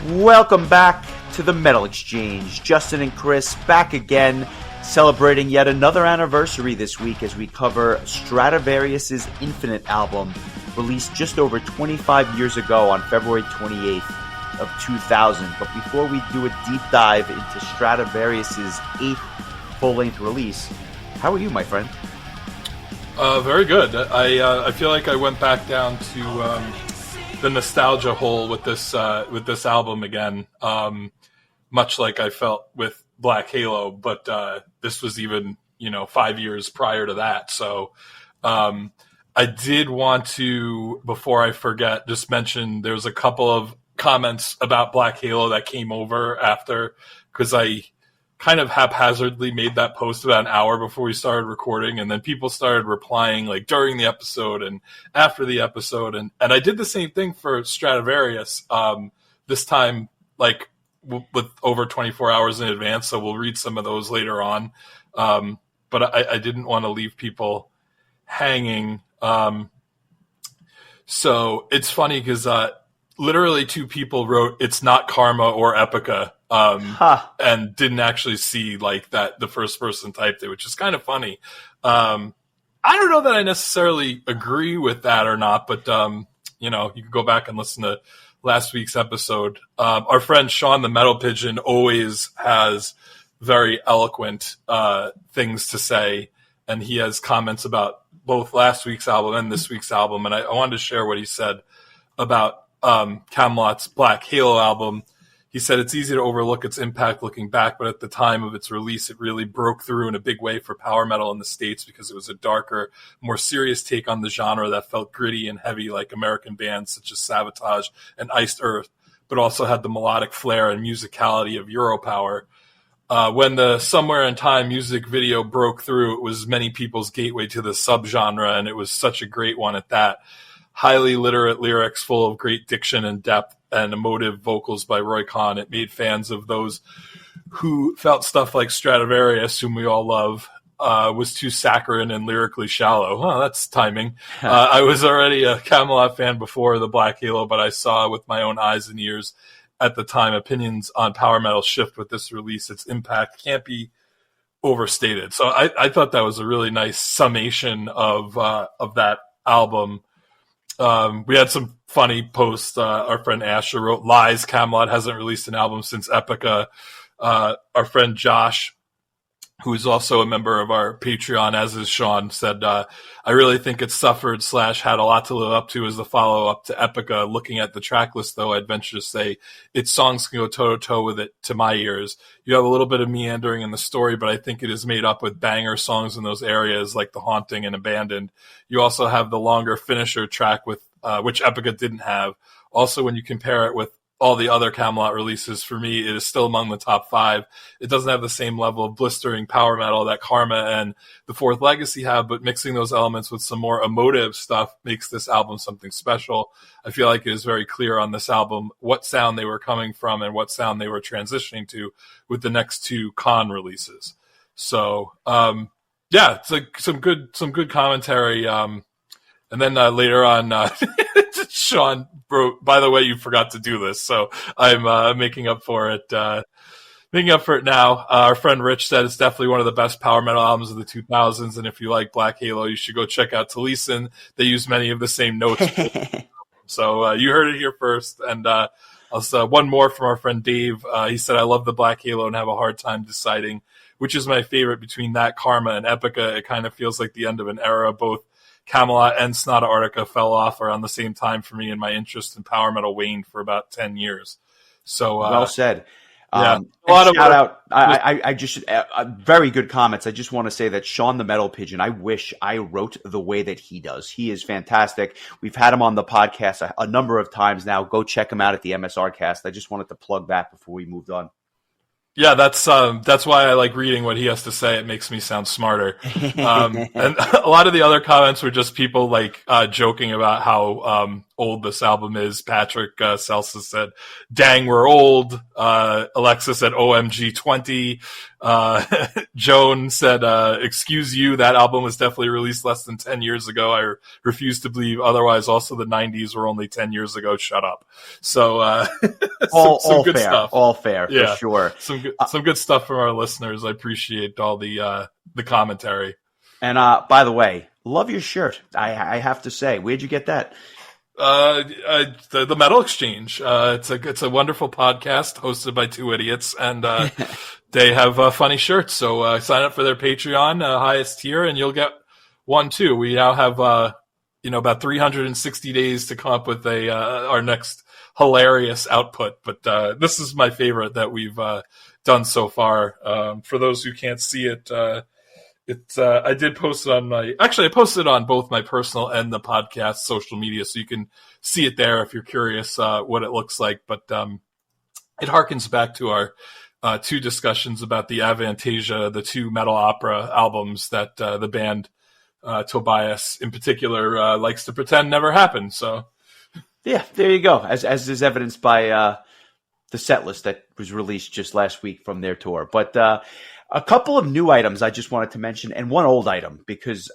Welcome back to the Metal Exchange. Justin and Chris back again, celebrating yet another anniversary this week as we cover Stratovarius' Infinite album, released just over 25 years ago on February 28th of 2000. But before we do a deep dive into Stratovarius' 8th full-length release, how are you, my friend? Very good. I feel like I went back down to the nostalgia hole with this album again, much like I felt with Black Halo, but this was even 5 years prior to that. So I did want to, before I forget, just mention there was a couple of comments about Black Halo that came over after, because I kind of haphazardly made that post about an hour before we started recording, and then people started replying like during the episode and after the episode, and I did the same thing for Stratovarius this time, like with over 24 hours in advance, so we'll read some of those later on, but I didn't want to leave people hanging, so it's funny because literally two people wrote it's not Karma or Epica, and didn't actually see like that the first person typed it, which is kind of funny. I don't know that I necessarily agree with that or not, but you can go back and listen to last week's episode. Our friend Sean the Metal Pigeon always has very eloquent things to say, and he has comments about both last week's album and this week's album, and I wanted to share what he said about Kamelot's Black Halo album. He said it's easy to overlook its impact looking back, but at the time of its release, it really broke through in a big way for power metal in the States because it was a darker, more serious take on the genre that felt gritty and heavy like American bands such as Savatage and Iced Earth, but also had the melodic flair and musicality of Europower. When the Somewhere in Time music video broke through, it was many people's gateway to the subgenre, and it was such a great one at that. Highly literate lyrics full of great diction and depth and emotive vocals by Roy Khan. It made fans of those who felt stuff like Stratovarius, whom we all love, was too saccharine and lyrically shallow. Oh, that's timing. I was already a Kamelot fan before the Black Halo, but I saw with my own eyes and ears at the time opinions on power metal shift with this release. Its impact can't be overstated. So I thought that was a really nice summation of that album. We had some funny posts. Our friend Asher wrote, "Lies, Kamelot hasn't released an album since Epica." Our friend Josh, who is also a member of our Patreon, as is Sean, said, "I really think it suffered / had a lot to live up to as the follow-up to Epica. Looking at the track list, though, I'd venture to say its songs can go toe-to-toe with it to my ears. You have a little bit of meandering in the story, but I think it is made up with banger songs in those areas like The Haunting and Abandoned. You also have the longer finisher track with which Epica didn't have. Also, when you compare it with all the other Kamelot releases, for me, it is still among the top 5. It doesn't have the same level of blistering power metal that Karma and The Fourth Legacy have, but mixing those elements with some more emotive stuff makes this album something special. I feel like it is very clear on this album what sound they were coming from and what sound they were transitioning to with the next two Khan releases." So, it's like some good commentary. And then later on, Sean wrote, "By the way, you forgot to do this." So I'm making up for it. Now. Our friend Rich said it's definitely one of the best power metal albums of the 2000s. And if you like Black Halo, you should go check out Taliesin. They use many of the same notes. So you heard it here first. And also one more from our friend Dave. He said, "I love the Black Halo and have a hard time deciding which is my favorite between that, Karma, and Epica. It kind of feels like the end of an era. Both Kamelot and Sonata Arctica fell off around the same time for me, and my interest in power metal waned for about 10 years. So, well said. Yeah, shout out. I just very good comments. I just want to say that Sean the Metal Pigeon, I wish I wrote the way that he does. He is fantastic. We've had him on the podcast a number of times now. Go check him out at the MSR cast. I just wanted to plug that before we moved on. Yeah, that's why I like reading what he has to say. It makes me sound smarter. And a lot of the other comments were just people like joking about how old this album is. Patrick Celsus said, "Dang, we're old." Alexa said, "OMG 20." Joan said, "Excuse you, that album was definitely released less than 10 years ago. I refuse to believe otherwise. Also, the 90s were only 10 years ago. Shut up." So all good fair, stuff. all fair, for sure. Some good stuff from our listeners. I appreciate all the commentary. And by the way, love your shirt. I have to say, where'd you get that? The Metal Exchange. It's a wonderful podcast hosted by two idiots, and they have funny shirts. So sign up for their Patreon, highest tier, and you'll get one too. We now have about 360 days to come up with our next hilarious output. But this is my favorite that we've done so far. For those who can't see it. I did post it on I posted it on both my personal and the podcast social media, so you can see it there if you're curious what it looks like. But it harkens back to our two discussions about the Avantasia, the two metal opera albums that the band Tobias in particular likes to pretend never happened. So yeah, there you go. As is evidenced by the set list that was released just last week from their tour. But a couple of new items I just wanted to mention, and one old item, because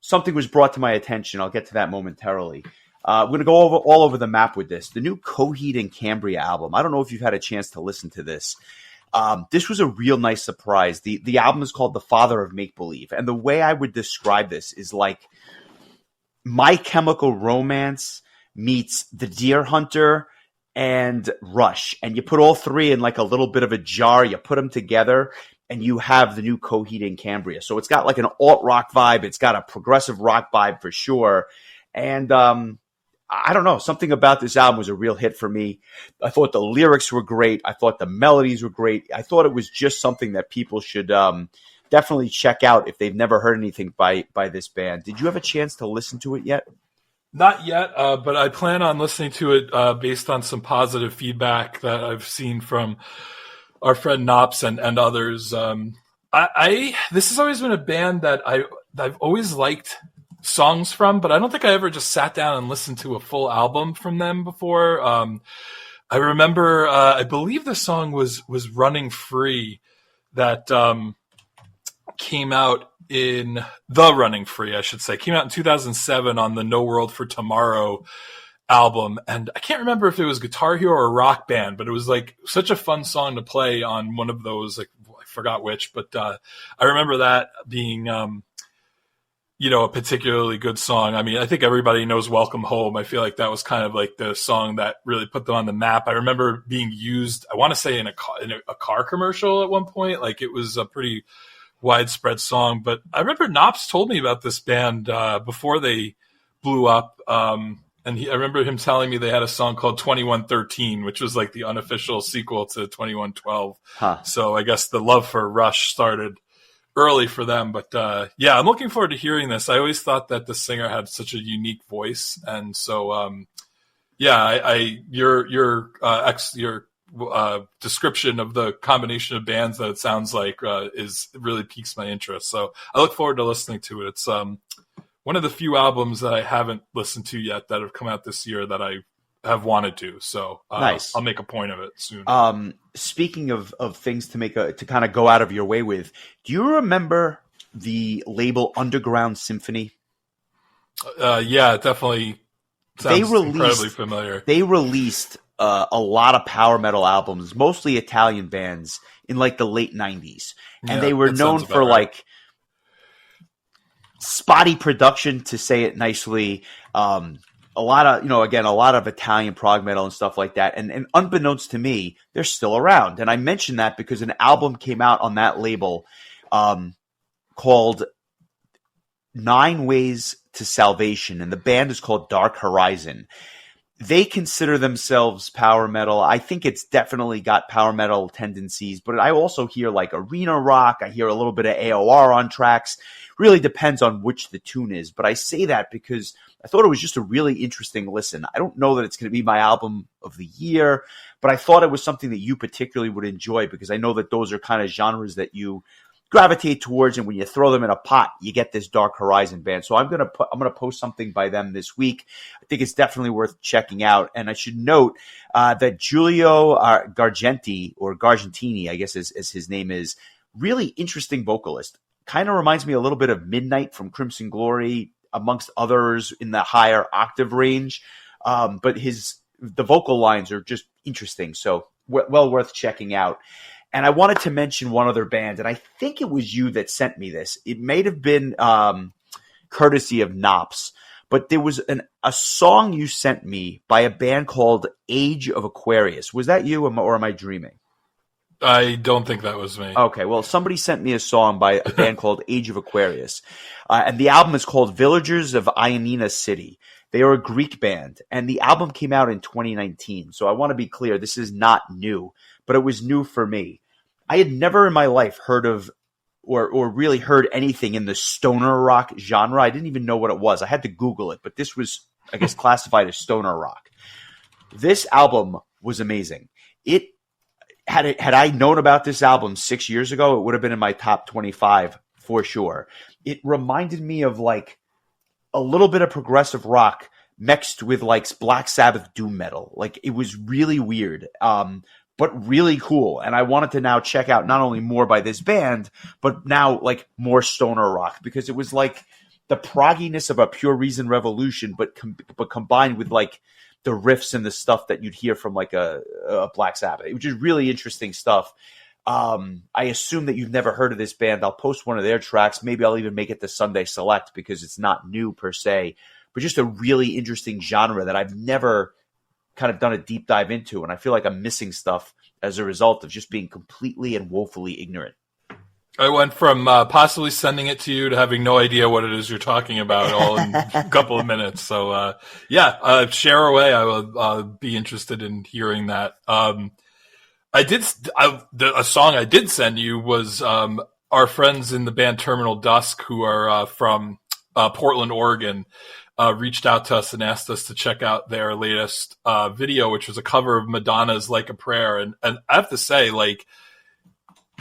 something was brought to my attention. I'll get to that momentarily. We're going to go all over the map with this. The new Coheed and Cambria album. I don't know if you've had a chance to listen to this. This was a real nice surprise. The album is called The Father of Make Believe. And the way I would describe this is like My Chemical Romance meets The Deer Hunter and Rush. And you put all three in like a little bit of a jar. You put them together, and you have the new Coheed and Cambria. So it's got like an alt-rock vibe. It's got a progressive rock vibe for sure. And I don't know, something about this album was a real hit for me. I thought the lyrics were great. I thought the melodies were great. I thought it was just something that people should definitely check out if they've never heard anything by this band. Did you have a chance to listen to it yet? Not yet, but I plan on listening to it based on some positive feedback that I've seen from our friend Knops and others. This has always been a band that I've always liked songs from, but I don't think I ever just sat down and listened to a full album from them before. I remember, I believe the song was Running Free that came out in The Running Free, I should say. Came out in 2007 on the No World for Tomorrow album. And I can't remember if it was Guitar Hero or Rock Band, but it was like such a fun song to play on one of those, like I forgot which, but I remember that being a particularly good song. I mean, I think everybody knows Welcome Home. I feel like that was kind of like the song that really put them on the map. I remember being used, I want to say in a car commercial at one point. Like it was a pretty widespread song. But I remember Knops told me about this band before they blew up. And I remember him telling me they had a song called 2113, which was like the unofficial sequel to 2112. Huh. So I guess the love for Rush started early for them. But yeah, I'm looking forward to hearing this. I always thought that the singer had such a unique voice. And so, your description of the combination of bands that it sounds like is really piques my interest. So I look forward to listening to it. It's one of the few albums that I haven't listened to yet that have come out this year that I have wanted to. So nice. I'll make a point of it soon. Speaking of things to kind of go out of your way with, do you remember the label Underground Symphony? Yeah, it definitely sounds incredibly familiar. They released a lot of power metal albums, mostly Italian bands, in like the late 90s. And they were known for like spotty production, to say it nicely. A lot of Italian prog metal and stuff like that. And unbeknownst to me, they're still around. And I mention that because an album came out on that label called 9 Ways to Salvation. And the band is called Dark Horizon. They consider themselves power metal. I think it's definitely got power metal tendencies, but I also hear like arena rock. I hear a little bit of AOR on tracks. Really depends on which the tune is. But I say that because I thought it was just a really interesting listen. I don't know that it's going to be my album of the year, but I thought it was something that you particularly would enjoy because I know that those are kind of genres that you gravitate towards, and when you throw them in a pot, you get this Dark Horizon band. So I'm gonna post something by them this week. I think it's definitely worth checking out. And I should note that Giulio Gargentini, I guess as his name is, really interesting vocalist. Kind of reminds me a little bit of Midnight from Crimson Glory, amongst others in the higher octave range. But the vocal lines are just interesting. So well worth checking out. And I wanted to mention one other band, and I think it was you that sent me this. It may have been courtesy of Knops, but there was a song you sent me by a band called Age of Aquarius. Was that you, or am I dreaming? I don't think that was me. Okay, well, somebody sent me a song by a band called Age of Aquarius, and the album is called Villagers of Ioannina City. They are a Greek band, and the album came out in 2019. So I want to be clear, this is not new, but it was new for me. I had never in my life heard of or really heard anything in the stoner rock genre. I didn't even know what it was. I had to Google it, but this was, I guess, classified as stoner rock. This album was amazing. Had I known about this album 6 years ago, it would have been in my top 25 for sure. It reminded me of like a little bit of progressive rock mixed with like Black Sabbath doom metal. Like it was really weird, but really cool. And I wanted to now check out not only more by this band, but now like more stoner rock, because it was like the progginess of a Pure Reason Revolution, but combined with like the riffs and the stuff that you'd hear from like a Black Sabbath, which is really interesting stuff. I assume that you've never heard of this band. I'll post one of their tracks. Maybe I'll even make it the Sunday Select because it's not new per se, but just a really interesting genre that I've never kind of done a deep dive into. And I feel like I'm missing stuff as a result of just being completely and woefully ignorant. I went from possibly sending it to you to having no idea what it is you're talking about all in a couple of minutes. So, share away. I will be interested in hearing that. A song I did send you was our friends in the band Terminal Dusk, who are from Portland, Oregon, reached out to us and asked us to check out their latest video, which was a cover of Madonna's Like a Prayer. And I have to say, like,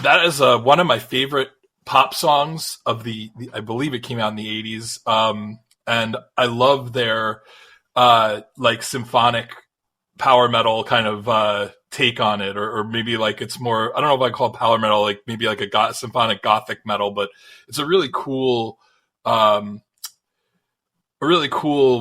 that is one of my favorite pop songs of I believe it came out in the 80s. And I love their like symphonic power metal kind of take on it, or maybe like it's more, I don't know if I call it power metal, like maybe like a symphonic gothic metal, but it's a really cool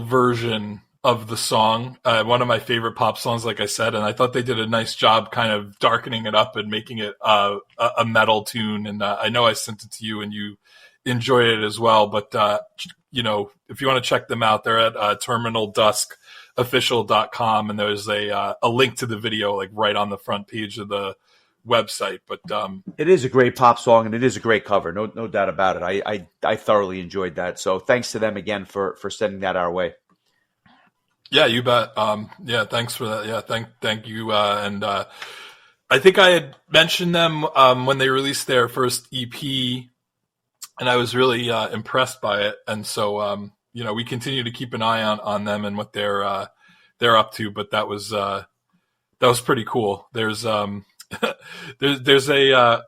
version of the song. One of my favorite pop songs, like I said, and I thought they did a nice job kind of darkening it up and making it a metal tune. And I know I sent it to you and you enjoyed it as well. But, if you want to check them out, they're at terminalduskofficial.com, and there's a link to the video like right on the front page of the website. But it is a great pop song, and it is a great cover. No doubt about it. I thoroughly enjoyed that. So thanks to them again for sending that our way. Yeah, you bet. Thanks for that. Yeah, thank you. And I think I had mentioned them when they released their first EP, and I was really impressed by it. And so, we continue to keep an eye on them and what they're up to. But that was pretty cool. There's there's a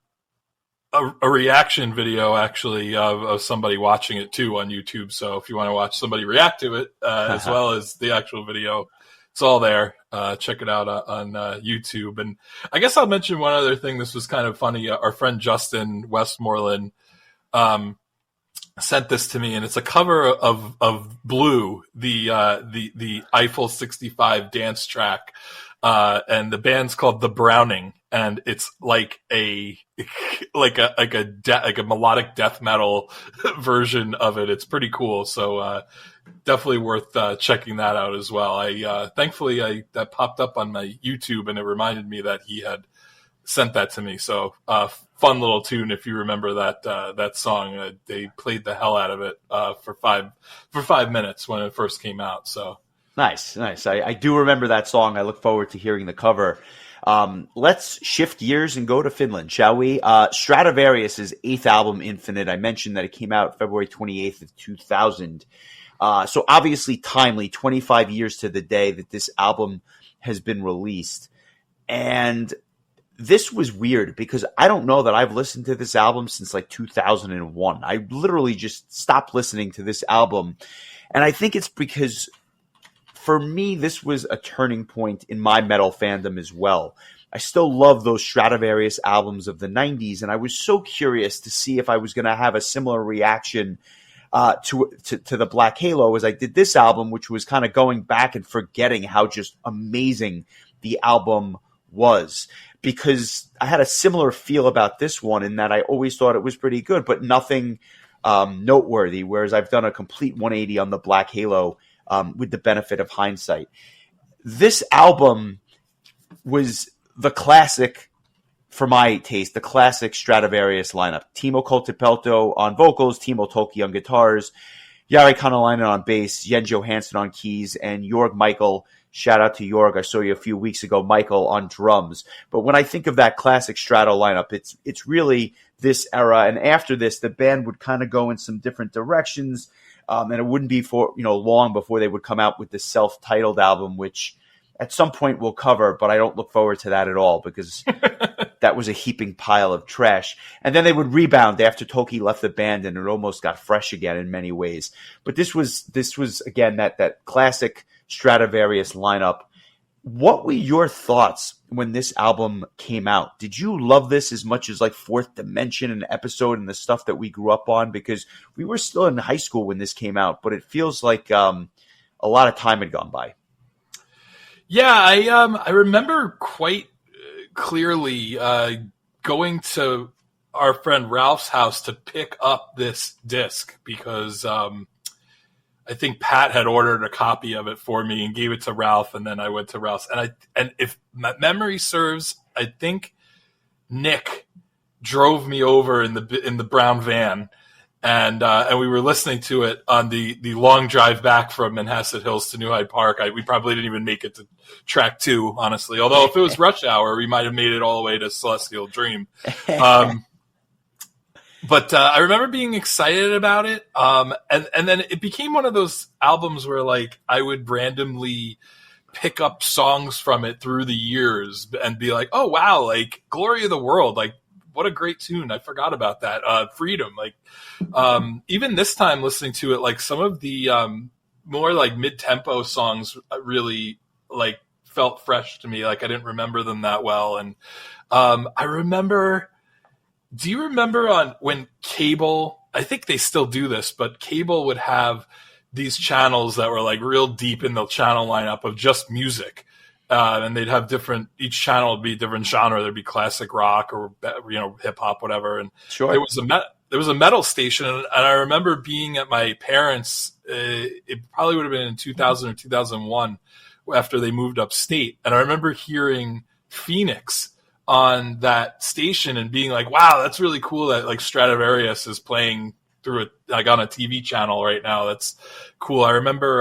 reaction video actually of somebody watching it too on YouTube. So if you want to watch somebody react to it as well as the actual video, it's all there. Check it out on YouTube. And I guess I'll mention one other thing. This was kind of funny. Our friend Justin Westmoreland sent this to me, and it's a cover of Blue, the Eiffel 65 dance track. And the band's called The Browning, and it's like a melodic death metal version of it. It's pretty cool. So, definitely worth checking that out as well. Thankfully that popped up on my YouTube, and it reminded me that he had sent that to me. So, fun little tune. If you remember that song, they played the hell out of it, for 5 minutes when it first came out. So. Nice. I do remember that song. I look forward to hearing the cover. Let's shift gears and go to Finland, shall we? Stratovarius' 8th album, Infinite. I mentioned that it came out February 28th of 2000. So obviously timely, 25 years to the day that this album has been released. And this was weird because I don't know that I've listened to this album since like 2001. I literally just stopped listening to this album. And I think it's because for me, this was a turning point in my metal fandom as well. I still love those Stratovarius albums of the 90s, and I was so curious to see if I was going to have a similar reaction to the Black Halo as I did this album, which was kind of going back and forgetting how just amazing the album was. Because I had a similar feel about this one in that I always thought it was pretty good, but nothing noteworthy, whereas I've done a complete 180 on the Black Halo with the benefit of hindsight. This album was the classic, for my taste, the classic Stratovarius lineup. Timo Coltepelto on vocals, Timo Tolkki on guitars, Jari Kanalainen on bass, Jens Johansson on keys, and Jorg Michael. Shout out to Jorg. I saw you a few weeks ago, Michael, on drums. But when I think of that classic Strato lineup, it's really this era. And after this, the band would kind of go in some different directions. And it wouldn't be for long before they would come out with this self-titled album, which at some point we'll cover, but I don't look forward to that at all because that was a heaping pile of trash. And then they would rebound after Tolkki left the band, and it almost got fresh again in many ways. But this was again that classic Stratovarius lineup. What were your thoughts when this album came out? Did you love this as much as like Fourth Dimension and Episode and the stuff that we grew up on? Because we were still in high school when this came out, but it feels like a lot of time had gone by. Yeah, I remember quite clearly going to our friend Ralph's house to pick up this disc because I think Pat had ordered a copy of it for me and gave it to Ralph, and then I went to Ralph's. And if my memory serves, I think Nick drove me over in the brown van, and we were listening to it on the long drive back from Manhasset Hills to New Hyde Park. We probably didn't even make it to track 2, honestly. Although if it was rush hour, we might have made it all the way to Celestial Dream. But I remember being excited about it, and then it became one of those albums where like I would randomly pick up songs from it through the years and be like, oh wow, like Glory of the World, like what a great tune, I forgot about that. Freedom, like even this time listening to it, like some of the more like mid-tempo songs really like felt fresh to me, like I didn't remember them that well. And I remember, do you remember when cable, I think they still do this, but cable would have these channels that were like real deep in the channel lineup of just music. And they'd have each channel would be a different genre. There'd be classic rock or, hip hop, whatever. And sure. There was a metal station. And I remember being at my parents', it probably would have been in 2000 or 2001 after they moved upstate. And I remember hearing Phoenix on that station and being like, wow, that's really cool that like Stratovarius is playing through it, like on a TV channel right now. That's cool. I remember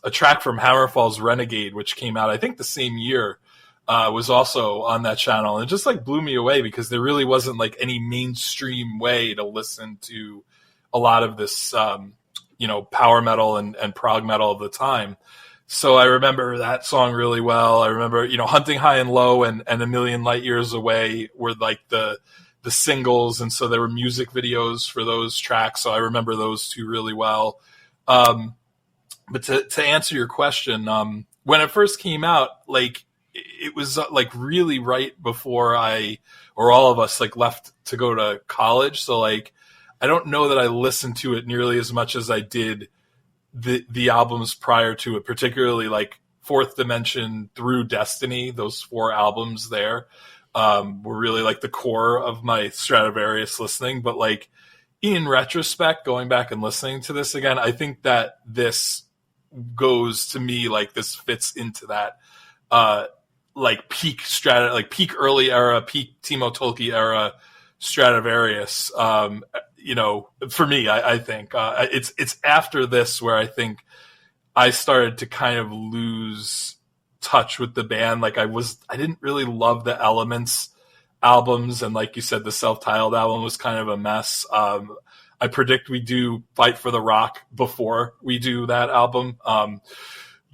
a track from Hammerfall's Renegade, which came out I think the same year, was also on that channel, and it just like blew me away because there really wasn't like any mainstream way to listen to a lot of this power metal and prog metal of the time. So I remember that song really well. I remember, Hunting High and Low and A Million Light Years Away were like the singles. And so there were music videos for those tracks. So I remember those two really well. But to answer your question, when it first came out, like it was like really right before all of us like left to go to college. So like, I don't know that I listened to it nearly as much as I did the albums prior to it, particularly like Fourth Dimension through Destiny. Those 4 albums there were really like the core of my Stratovarius listening. But like in retrospect, going back and listening to this again, I think that this goes to me like this fits into that like peak early era, peak Timo Tolkki era Stratovarius. For me, I think it's after this where I think I started to kind of lose touch with the band. Like I didn't really love the Elements albums, and like you said, the self-titled album was kind of a mess. I predict we do Fight for the Rock before we do that album.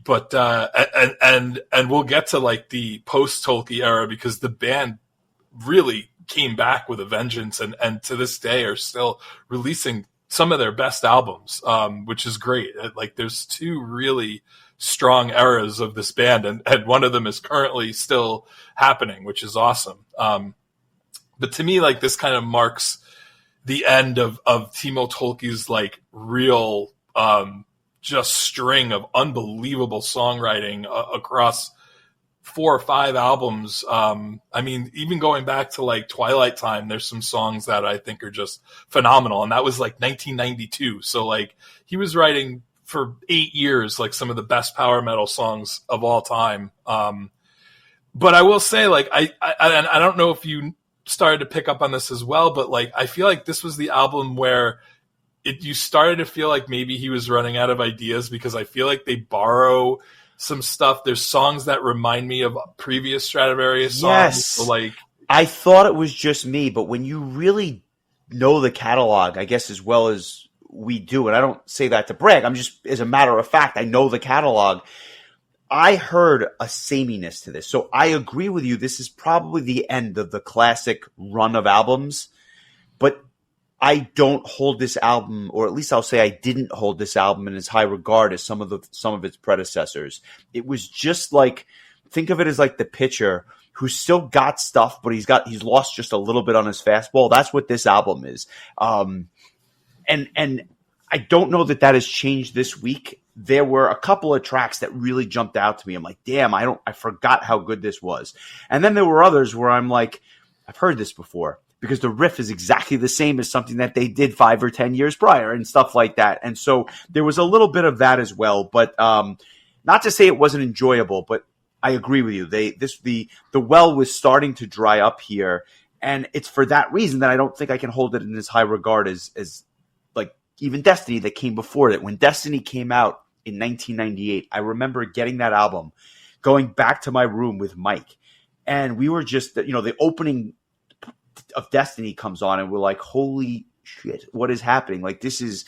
But we'll get to like the post Tolkki era because the band really came back with a vengeance, and to this day are still releasing some of their best albums, which is great. Like, there's two really strong eras of this band, and one of them is currently still happening, which is awesome. But to me, like, this kind of marks the end of Timo Tolkki's like real just string of unbelievable songwriting across 4 or 5 albums. I mean, even going back to like Twilight Time, there's some songs that I think are just phenomenal. And that was like 1992. So like, he was writing for 8 years, like some of the best power metal songs of all time. But I will say, like, I don't know if you started to pick up on this as well, but like, I feel like this was the album where you started to feel like maybe he was running out of ideas, because I feel like they borrow some stuff. There's songs that remind me of previous Stratovarius songs. Yes. So like, I thought it was just me, but when you really know the catalog, I guess, as well as we do, and I don't say that to brag, I'm just, as a matter of fact, I know the catalog. I heard a sameness to this. So I agree with you. This is probably the end of the classic run of albums, but I don't hold this album, or at least I'll say I didn't hold this album in as high regard as some of its predecessors. It was just like, think of it as like the pitcher who's still got stuff, but he's lost just a little bit on his fastball. That's what this album is. And I don't know that has changed this week. There were a couple of tracks that really jumped out to me. I'm like, damn, I forgot how good this was. And then there were others where I'm like, I've heard this before, because the riff is exactly the same as something that they did 5 or 10 years prior and stuff like that. And so there was a little bit of that as well. But not to say it wasn't enjoyable, but I agree with you. The well was starting to dry up here. And it's for that reason that I don't think I can hold it in as high regard as like even Destiny that came before it. When Destiny came out in 1998, I remember getting that album, going back to my room with Mike. And we were just, the opening of Destiny comes on and we're like, holy shit, what is happening? Like, this is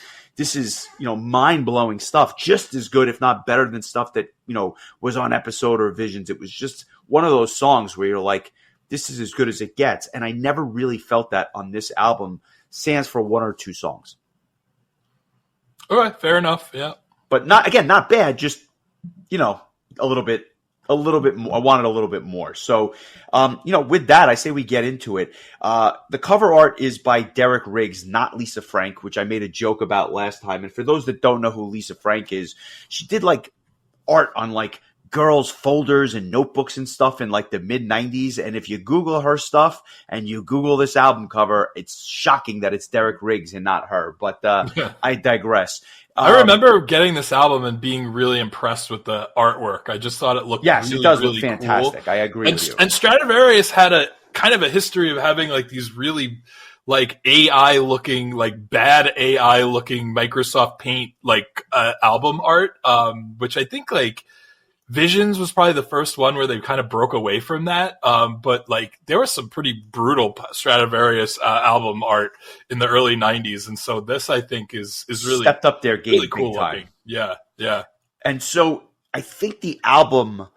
mind-blowing stuff, just as good, if not better than stuff that, was on Episode or Visions. It was just one of those songs where you're like, this is as good as it gets. And I never really felt that on this album, sans for 1 or 2 songs. All right, fair enough. Yeah. But not bad, just, a little bit more. I wanted a little bit more. So, with that, I say we get into it. The cover art is by Derek Riggs, not Lisa Frank, which I made a joke about last time. And for those that don't know who Lisa Frank is, she did like art on like girls' folders and notebooks and stuff in like the mid-90s. And if you Google her stuff and you Google this album cover, it's shocking that it's Derek Riggs and not her. But I digress. I remember getting this album and being really impressed with the artwork. I just thought it looked it does look really fantastic. Cool. I agree with you. And Stratovarius had a kind of a history of having like these really like AI looking, like bad AI looking Microsoft Paint like album art, which I think like Visions was probably the first one where they kind of broke away from that. But like there was some pretty brutal Stratovarius album art in the early 90s. And so this, I think, is really stepped up their game, really cool big time. looking. Yeah. Yeah. And so I think the album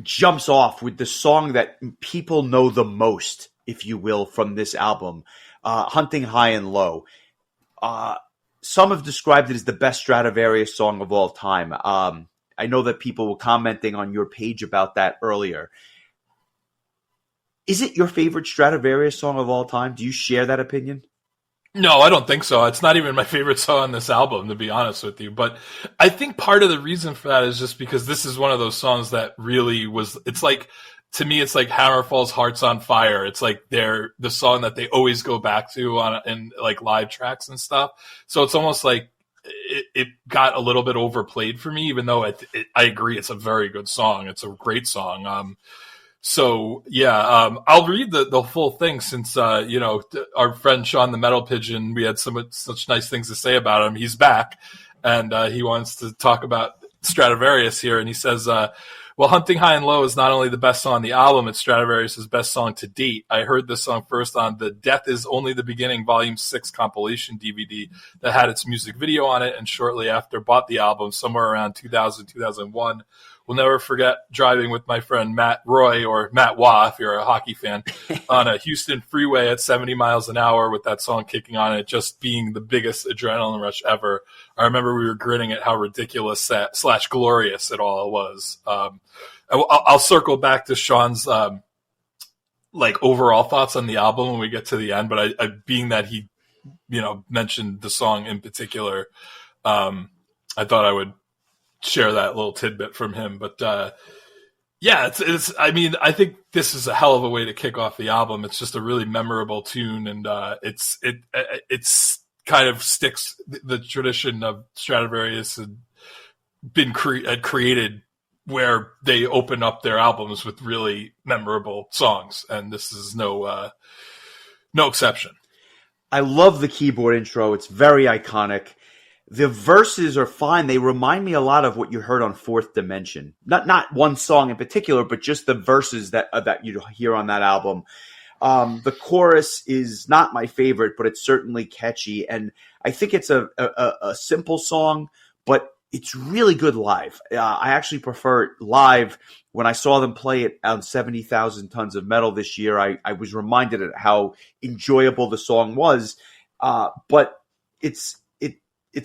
jumps off with the song that people know the most, if you will, from this album, Hunting High and Low. Some have described it as the best Stratovarius song of all time. I know that people were commenting on your page about that earlier. Is it your favorite Stratovarius song of all time? Do you share that opinion? No, I don't think so. It's not even my favorite song on this album, to be honest with you. But I think part of the reason for that is just because this is one of those songs that really was, it's like, to me, it's like Hammerfall's Hearts on Fire. It's like the song that they always go back to in like live tracks and stuff. So it's almost like, it got a little bit overplayed for me, even though I agree it's a very good song. It's a great song. I'll read the full thing since, our friend Sean the Metal Pigeon, we had such nice things to say about him. He's back and he wants to talk about Stratovarius here. And he says, well, Hunting High and Low is not only the best song on the album, it's Stratovarius' best song to date. I heard this song first on the Death is Only the Beginning Volume 6 compilation DVD that had its music video on it, and shortly after bought the album somewhere around 2000, 2001. will never forget driving with my friend Matt Roy, or Matt Waugh if you're a hockey fan, on a Houston freeway at 70 miles an hour with that song kicking on, it just being the biggest adrenaline rush ever. I remember we were grinning at how ridiculous / glorious it all was. I'll circle back to Sean's like overall thoughts on the album when we get to the end, but I being that he mentioned the song in particular, I thought I would share that little tidbit from him. But yeah, it's I mean, I think this is a hell of a way to kick off the album. It's just a really memorable tune, and it's kind of sticks the tradition of Stratovarius had been created, where they open up their albums with really memorable songs, and this is no exception. I love the keyboard intro. It's very iconic. The verses are fine. They remind me a lot of what you heard on Fourth Dimension. Not one song in particular, but just the verses that you hear on that album. The chorus is not my favorite, but it's certainly catchy, and I think it's a simple song, but it's really good live. I actually prefer it live. When I saw them play it on 70,000 Tons of Metal this year, I was reminded of how enjoyable the song was. But it's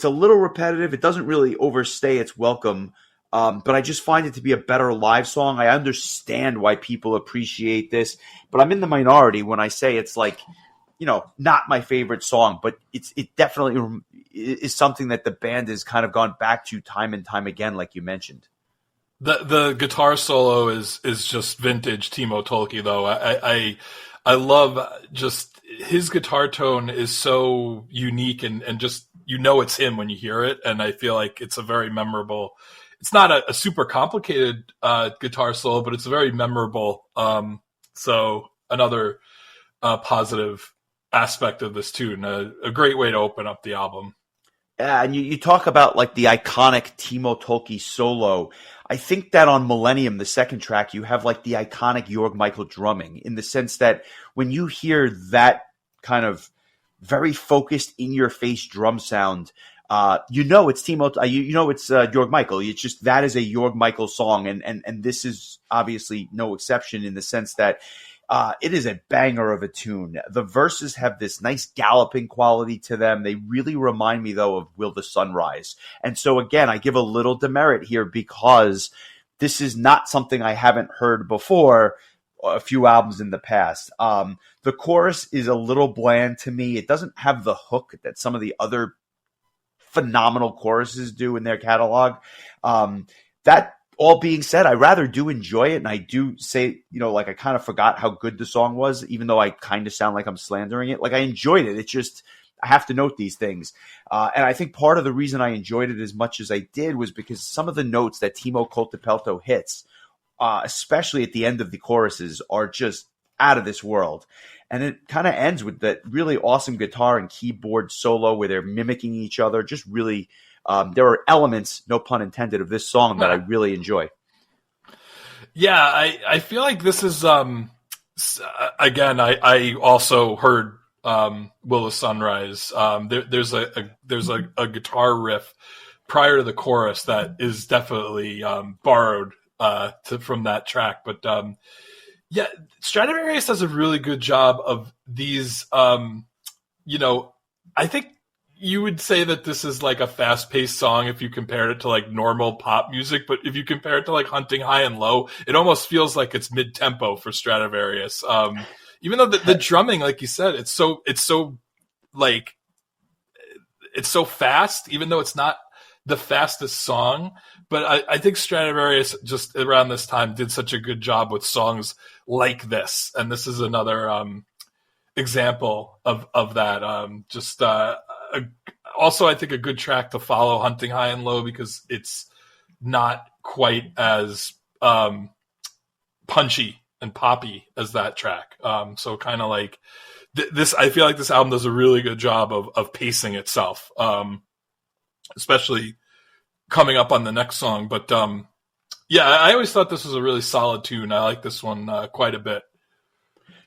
a little repetitive. It doesn't really overstay its welcome. But I just find it to be a better live song. I understand why people appreciate this, but I'm in the minority when I say it's like, not my favorite song, but it definitely is something that the band has kind of gone back to time and time again, like you mentioned. The guitar solo is just vintage Timo Tolkki, though. I love just his guitar tone is so unique, and just it's him when you hear it, and I feel like it's a very memorable. It's not a super complicated guitar solo, but it's very memorable. So another positive aspect of this tune, a great way to open up the album. Yeah, and you talk about like the iconic Timo Tolkki solo. I think that on Millennium, the second track, you have like the iconic Jörg Michael drumming, in the sense that when you hear that kind of very focused, in your face drum sound, it's Timo. It's Jörg Michael. It's just that is a Jörg Michael song, and this is obviously no exception, in the sense that it is a banger of a tune. The verses have this nice galloping quality to them. They really remind me, though, of Will the Sun Rise. And so, again, I give a little demerit here, because this is not something I haven't heard before a few albums in the past. The chorus is a little bland to me. It doesn't have the hook that some of the other phenomenal choruses do in their catalog. That all being said, I rather do enjoy it, and I do say, like I kind of forgot how good the song was, even though I kind of sound like I'm slandering it. Like, I enjoyed it. It's just, I have to note these things. And I think part of the reason I enjoyed it as much as I did was because some of the notes that Timo Coltepelto hits, especially at the end of the choruses, are just out of this world. And it kind of ends with that really awesome guitar and keyboard solo where they're mimicking each other. Just really, there are elements, no pun intended, of this song that I really enjoy. Yeah, I feel like this is, again, I also heard Will the Sunrise. There's a guitar riff prior to the chorus that is definitely borrowed from that track. But yeah, Stratovarius does a really good job of these. I think you would say that this is like a fast-paced song if you compared it to like normal pop music, but if you compare it to like Hunting High and Low, it almost feels like it's mid-tempo for Stratovarius. Even though the drumming, like you said, it's so fast, even though it's not the fastest song. But I think Stratovarius just around this time did such a good job with songs like this, and this is another example of that. Also, I think a good track to follow Hunting High and Low, because it's not quite as punchy and poppy as that track. So kind of like this, I feel like this album does a really good job of pacing itself, especially coming up on the next song. But yeah, I always thought this was a really solid tune. I like this one quite a bit.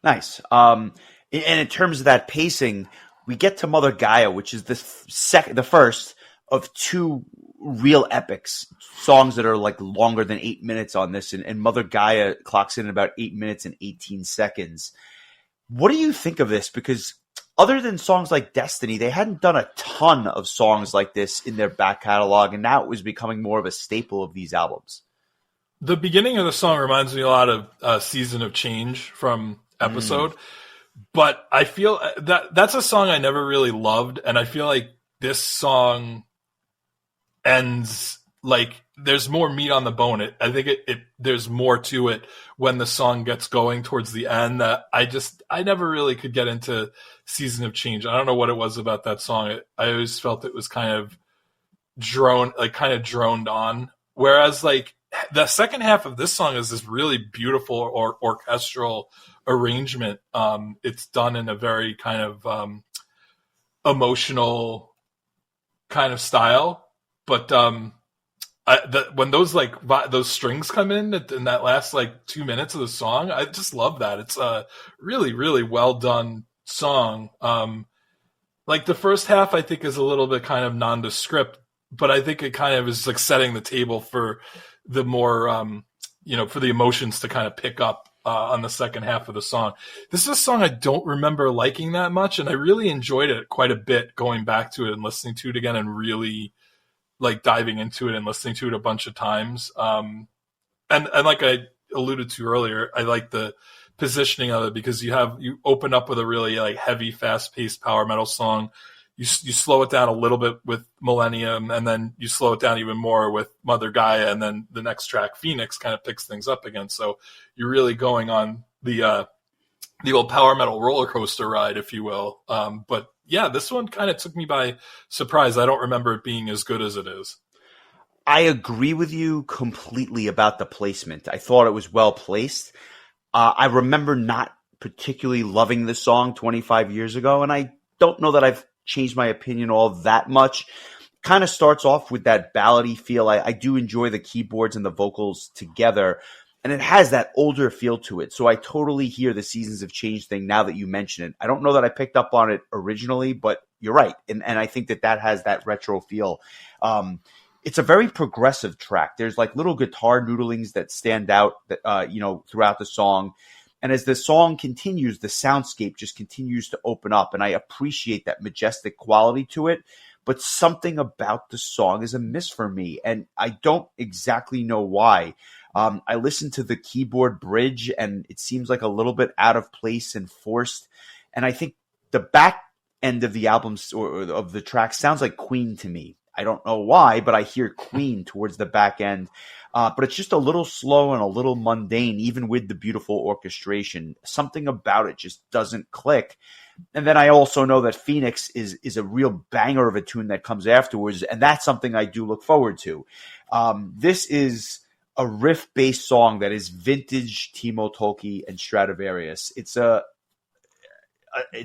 Nice. And in terms of that pacing, we get to Mother Gaia, which is the first of two real epics, songs that are like longer than 8 minutes on this, and Mother Gaia clocks in about 8 minutes and 18 seconds. What do you think of this? Because other than songs like Destiny, they hadn't done a ton of songs like this in their back catalog, and now it was becoming more of a staple of these albums. The beginning of the song reminds me a lot of Season of Change from Episode, but I feel that's a song I never really loved, and I feel like this song ends like there's more meat on the bone. I think there's more to it when the song gets going towards the end that I never really could get into Season of Change. I don't know what it was about that song. I always felt it was kind of droned on. Whereas like the second half of this song is this really beautiful orchestral arrangement. It's done in a very kind of emotional kind of style, but when those strings come in that last like 2 minutes of the song, I just love that. It's a really, really well done song. Like the first half, I think is a little bit kind of nondescript, but I think it kind of is like setting the table for the more, for the emotions to kind of pick up on the second half of the song. This is a song I don't remember liking that much, and I really enjoyed it quite a bit going back to it and listening to it again and really like diving into it and listening to it a bunch of times. And like I alluded to earlier, I like the positioning of it because you open up with a really like heavy, fast-paced power metal song. You slow it down a little bit with Millennium, and then you slow it down even more with Mother Gaia, and then the next track, Phoenix, kind of picks things up again. So you're really going on the old power metal roller coaster ride, if you will. But yeah, this one kind of took me by surprise. I don't remember it being as good as it is. I agree with you completely about the placement. I thought it was well placed. I remember not particularly loving the song 25 years ago, and I don't know that I've changed my opinion all that much. Kind of starts off with that ballady feel. I do enjoy the keyboards and the vocals together, and it has that older feel to it. So I totally hear the Seasons of Change thing now that you mention it. I don't know that I picked up on it originally, but you're right. And I think that has that retro feel. It's a very progressive track. There's like little guitar noodlings that stand out, throughout the song. And as the song continues, the soundscape just continues to open up. And I appreciate that majestic quality to it. But something about the song is amiss for me. And I don't exactly know why. I listened to the keyboard bridge, and it seems like a little bit out of place and forced. And I think the back end of the album or of the track sounds like Queen to me. I don't know why, but I hear Queen towards the back end. But it's just a little slow and a little mundane, even with the beautiful orchestration. Something about it just doesn't click. And then I also know that Phoenix is a real banger of a tune that comes afterwards, and that's something I do look forward to. This is a riff-based song that is vintage Timo Tolkki and Stratovarius. It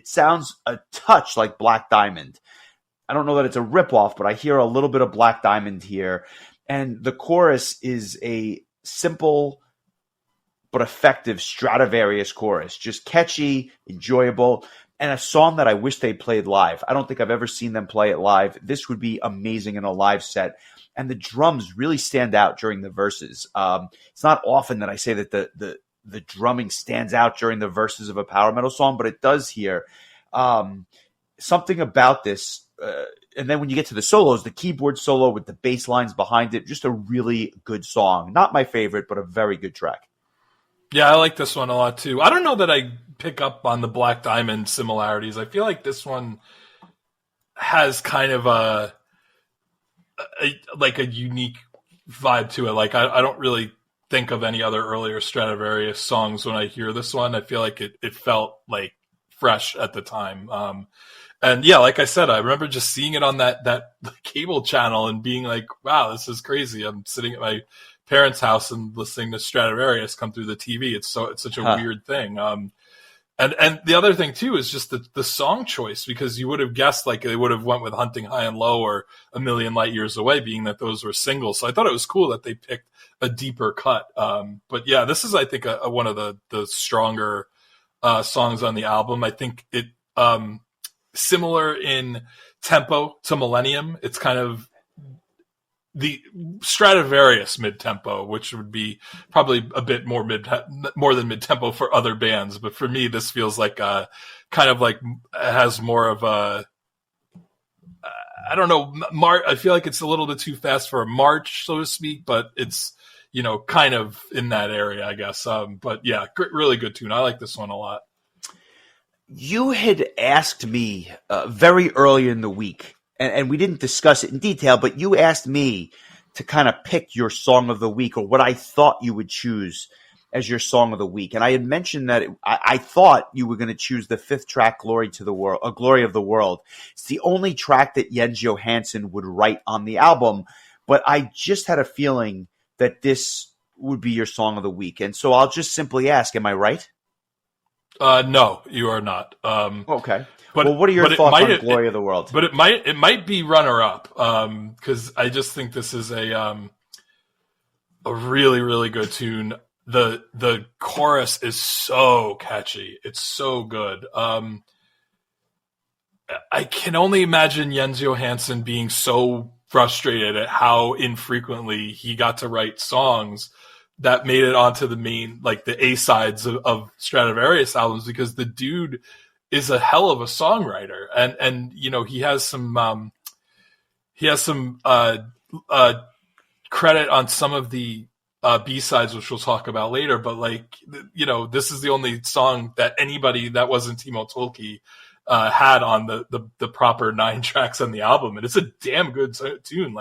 sounds a touch like Black Diamond. I don't know that it's a ripoff, but I hear a little bit of Black Diamond here. And the chorus is a simple but effective Stratovarius chorus. Just catchy, enjoyable, and a song that I wish they played live. I don't think I've ever seen them play it live. This would be amazing in a live set. And the drums really stand out during the verses. It's not often that I say that the drumming stands out during the verses of a power metal song, but it does here. Something about this. And then when you get to the solos, the keyboard solo with the bass lines behind it, just a really good song. Not my favorite, but a very good track. Yeah, I like this one a lot too. I don't know that I pick up on the Black Diamond similarities. I feel like this one has kind of a unique vibe to it. Like I don't really think of any other earlier Stratovarius songs when I hear this one. I feel like it felt like fresh at the time. And yeah, like I said, I remember just seeing it on that cable channel and being like, wow, this is crazy. I'm sitting at my parents' house and listening to Stratovarius come through the TV. It's such a weird thing. And the other thing too is just the song choice, because you would have guessed like they would have went with Hunting High and Low or A Million Light Years Away, being that those were singles. So I thought it was cool that they picked a deeper cut. But yeah, this is, I think, one of the stronger songs on the album. I think it similar in tempo to Millennium. It's kind of the Stratovarius mid-tempo, which would be probably a bit more than mid-tempo for other bands. But for me, this feels like kind of like has more of a, I don't know, I feel like it's a little bit too fast for a march, so to speak, but it's, kind of in that area, I guess. But yeah, really good tune. I like this one a lot. You had asked me very early in the week, and we didn't discuss it in detail, but you asked me to kind of pick your song of the week, or what I thought you would choose as your song of the week. And I had mentioned that I thought you were going to choose the 5th track, Glory of the World. It's the only track that Jens Johansson would write on the album, but I just had a feeling that this would be your song of the week. And so I'll just simply ask, am I right? No, you are not. Okay. But what are your thoughts on Glory of the World? But it might be runner up, because I just think this is a really, really good tune. The chorus is so catchy. It's so good. I can only imagine Jens Johansson being so frustrated at how infrequently he got to write songs that made it onto the main, like the A-sides of Stratovarius albums, because the dude is a hell of a songwriter. And he has some credit on some of the B-sides, which we'll talk about later. But this is the only song that anybody that wasn't Timo Tolkki had on the proper 9 tracks on the album, and it's a damn good tune.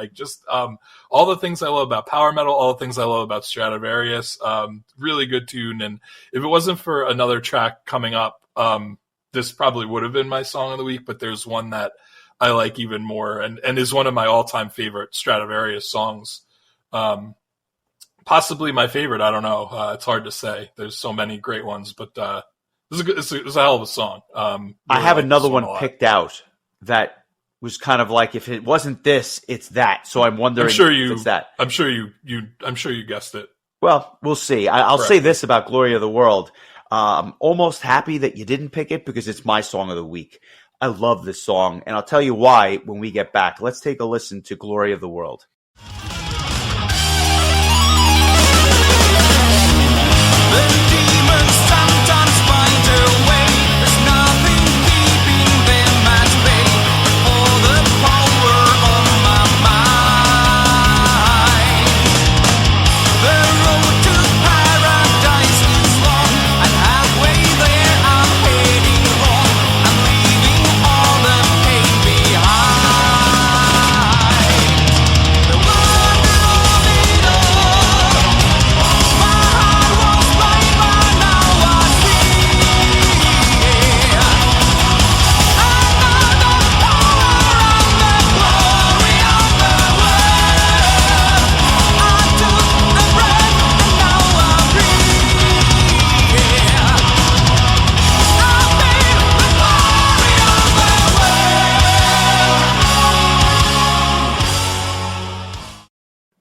All the things I love about power metal, all the things I love about Stratovarius, really good tune. And if it wasn't for another track coming up, this probably would have been my song of the week. But there's one that I like even more, and is one of my all-time favorite Stratovarius songs. Possibly my favorite. I don't know. It's hard to say. There's so many great ones, but it's a hell of a song. Really, I have another one picked out that was kind of like, if it wasn't this, it's that. So I'm wondering if it's that. I'm sure you guessed it. Well, we'll see. I'll say this about Glory of the World. I'm almost happy that you didn't pick it, because it's my song of the week. I love this song, and I'll tell you why when we get back. Let's take a listen to Glory of the World.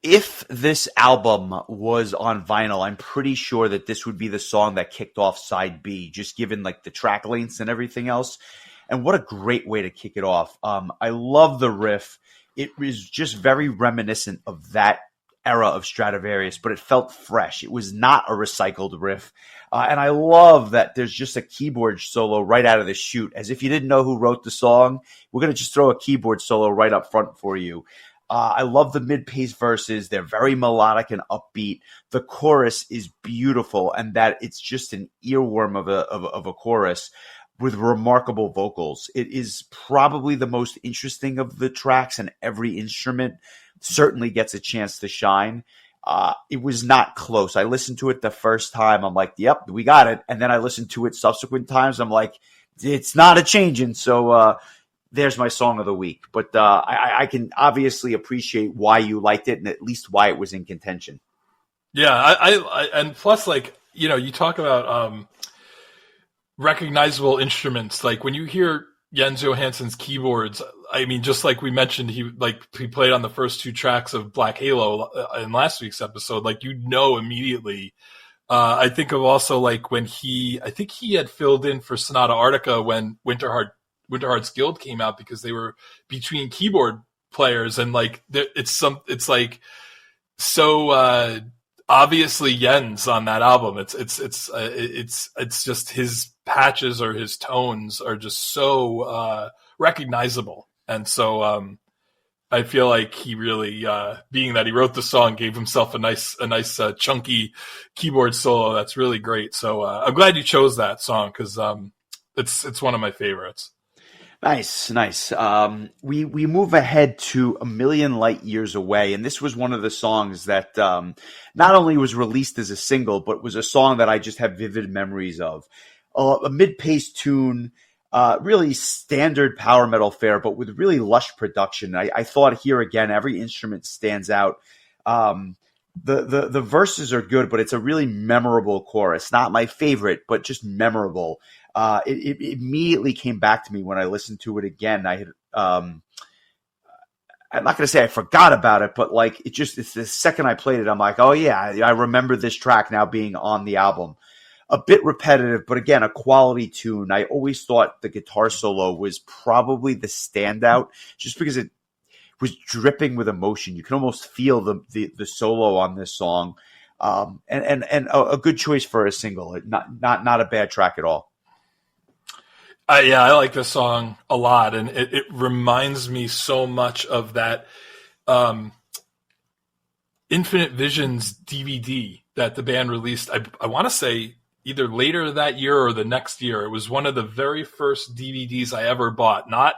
If this album was on vinyl, I'm pretty sure that this would be the song that kicked off side B, just given the track lengths and everything else. And what a great way to kick it off. I love the riff. It was just very reminiscent of that era of Stratovarius, but it felt fresh. It was not a recycled riff. And I love that there's just a keyboard solo right out of the chute. As if you didn't know who wrote the song, we're going to just throw a keyboard solo right up front for you. I love the mid-pace verses. They're very melodic and upbeat. The chorus is beautiful, and that it's just an earworm of a chorus with remarkable vocals. It is probably the most interesting of the tracks, and every instrument certainly gets a chance to shine. It was not close. I listened to it the first time. I'm like, yep, we got it. And then I listened to it subsequent times. I'm like, it's not a changing. So, there's my song of the week. But I can obviously appreciate why you liked it, and at least why it was in contention. Yeah, I and plus, you talk about recognizable instruments. Like when you hear Jens Johansson's keyboards, I mean, just like we mentioned, he played on the first 2 tracks of Black Halo in last week's episode. Immediately. I think of also when I think he had filled in for Sonata Arctica when Winterheart's Guild came out, because they were between keyboard players, and like it's like so obviously Jens on that album. It's just his patches or his tones are just so recognizable, and so I feel like he really, being that he wrote the song, gave himself a nice chunky keyboard solo. That's really great. So I'm glad you chose that song because it's one of my favorites. Nice. We move ahead to A Million Light Years Away, and this was one of the songs that not only was released as a single, but was a song that I just have vivid memories of. A mid-paced tune, really standard power metal fare, but with really lush production. I thought here again, every instrument stands out. The verses are good, but it's a really memorable chorus. Not my favorite, but just memorable. It immediately came back to me when I listened to it again. I had, I'm not going to say I forgot about it, but like it's the second I played it, I'm like, oh yeah, I remember this track now being on the album. A bit repetitive, but again, a quality tune. I always thought the guitar solo was probably the standout, just because it was dripping with emotion. You can almost feel the solo on this song, and a good choice for a single. Not a bad track at all. Yeah, I like this song a lot, and it reminds me so much of that Infinite Visions DVD that the band released. I want to say either later that year or the next year. It was one of the very first DVDs I ever bought. Not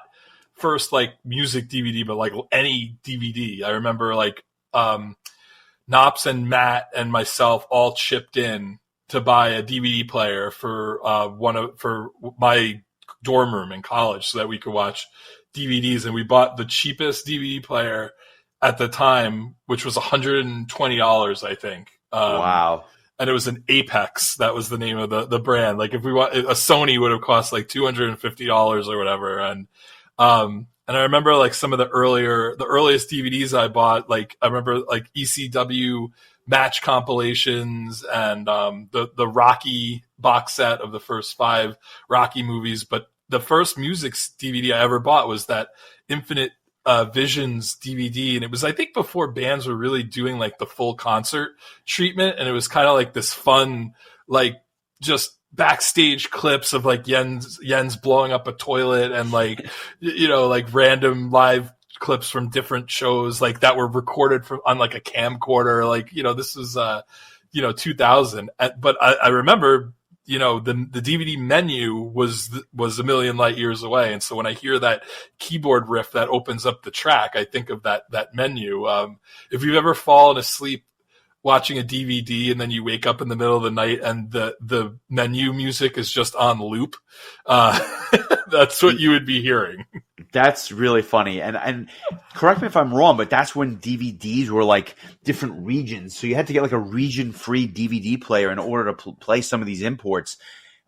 first like music DVD, but like any DVD. I remember like Knops and Matt and myself all chipped in to buy a DVD player for for my dorm room in college so that we could watch DVDs. And we bought the cheapest DVD player at the time, which was $120, I think. Wow. And it was an Apex. That was the name of the brand. Like if we want a Sony would have cost like $250 or whatever. And I remember like some of the earliest DVDs I bought, like I remember like ECW match compilations and the Rocky box set of the first 5 Rocky movies. But the first music DVD I ever bought was that Infinite Visions DVD, and it was I think before bands were really doing like the full concert treatment, and it was kind of like this fun like just backstage clips of like Jens blowing up a toilet and like like random live clips from different shows like that were recorded from on like a camcorder, like this was 2000. But I remember the DVD menu was A Million Light Years Away. And so when I hear that keyboard riff that opens up the track, I think of that menu. If you've ever fallen asleep watching a DVD and then you wake up in the middle of the night and the menu music is just on loop, that's what you would be hearing. That's really funny. And correct me if I'm wrong, but that's when DVDs were like different regions. So you had to get like a region-free DVD player in order to play some of these imports.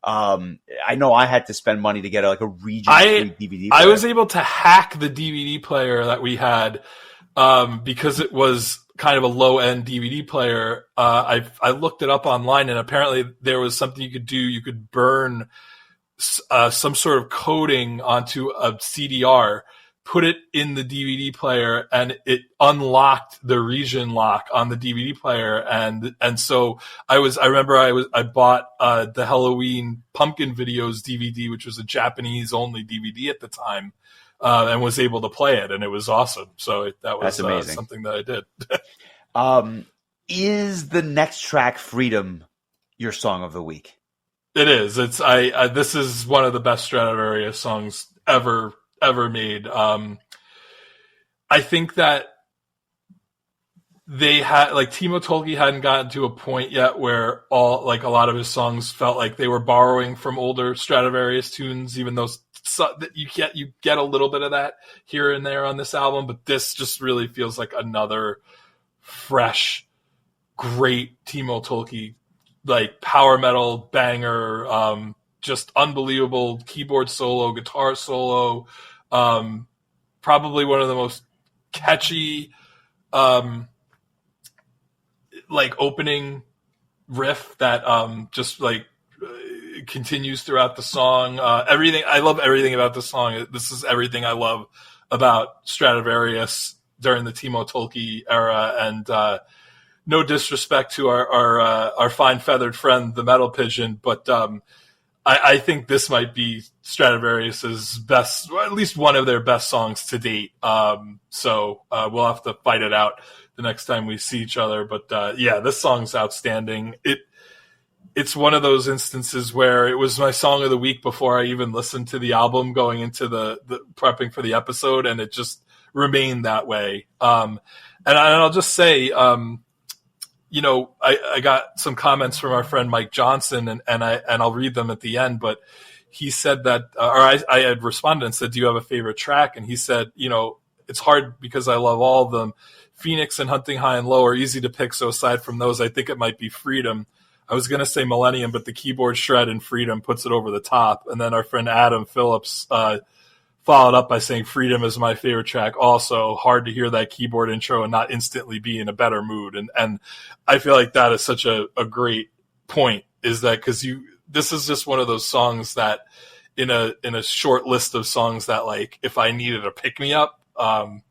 I know I had to spend money to get like a region-free DVD player. I was able to hack the DVD player that we had because it was kind of a low-end DVD player. I looked it up online, and apparently there was something you could do. You could burn some sort of coding onto a CDR, put it in the DVD player, and it unlocked the region lock on the DVD player. And so I bought the Halloween Pumpkin Videos DVD, which was a Japanese only DVD at the time, and was able to play it, and it was awesome. So that was amazing. Something that I did. Is the next track, Freedom, your song of the week? It is. This is one of the best Stratovarius songs ever made. I think that they had Timo Tolkki hadn't gotten to a point yet where a lot of his songs felt like they were borrowing from older Stratovarius tunes, even though you get a little bit of that here and there on this album, but this just really feels like another fresh, great Timo Tolkki like power metal banger, just unbelievable keyboard solo, guitar solo, probably one of the most catchy opening riff that just continues throughout the song. I love everything about the song. This is everything I love about Stratovarius during the Timo Tolkki era, and no disrespect to our fine feathered friend, the Metal Pigeon, but I think this might be Stratovarius's best, or at least one of their best songs to date. So we'll have to fight it out the next time we see each other. But yeah, this song's outstanding. It's one of those instances where it was my song of the week before I even listened to the album going into the prepping for the episode, and it just remained that way. And I'll just say, you know, I got some comments from our friend Mike Johnson, and I'll read them at the end, but he said that, or I had responded and said, do you have a favorite track? And he said, you know, it's hard because I love all of them. Phoenix and Hunting High and Low are easy to pick, so aside from those, I think it might be Freedom. I was going to say Millennium, but the keyboard shred in Freedom puts it over the top. And then our friend Adam Phillips followed up by saying Freedom is my favorite track. Also, hard to hear that keyboard intro and not instantly be in a better mood. And I feel like that is such a great point, is that because this is just one of those songs that in a short list of songs that, like, if I needed a pick me up,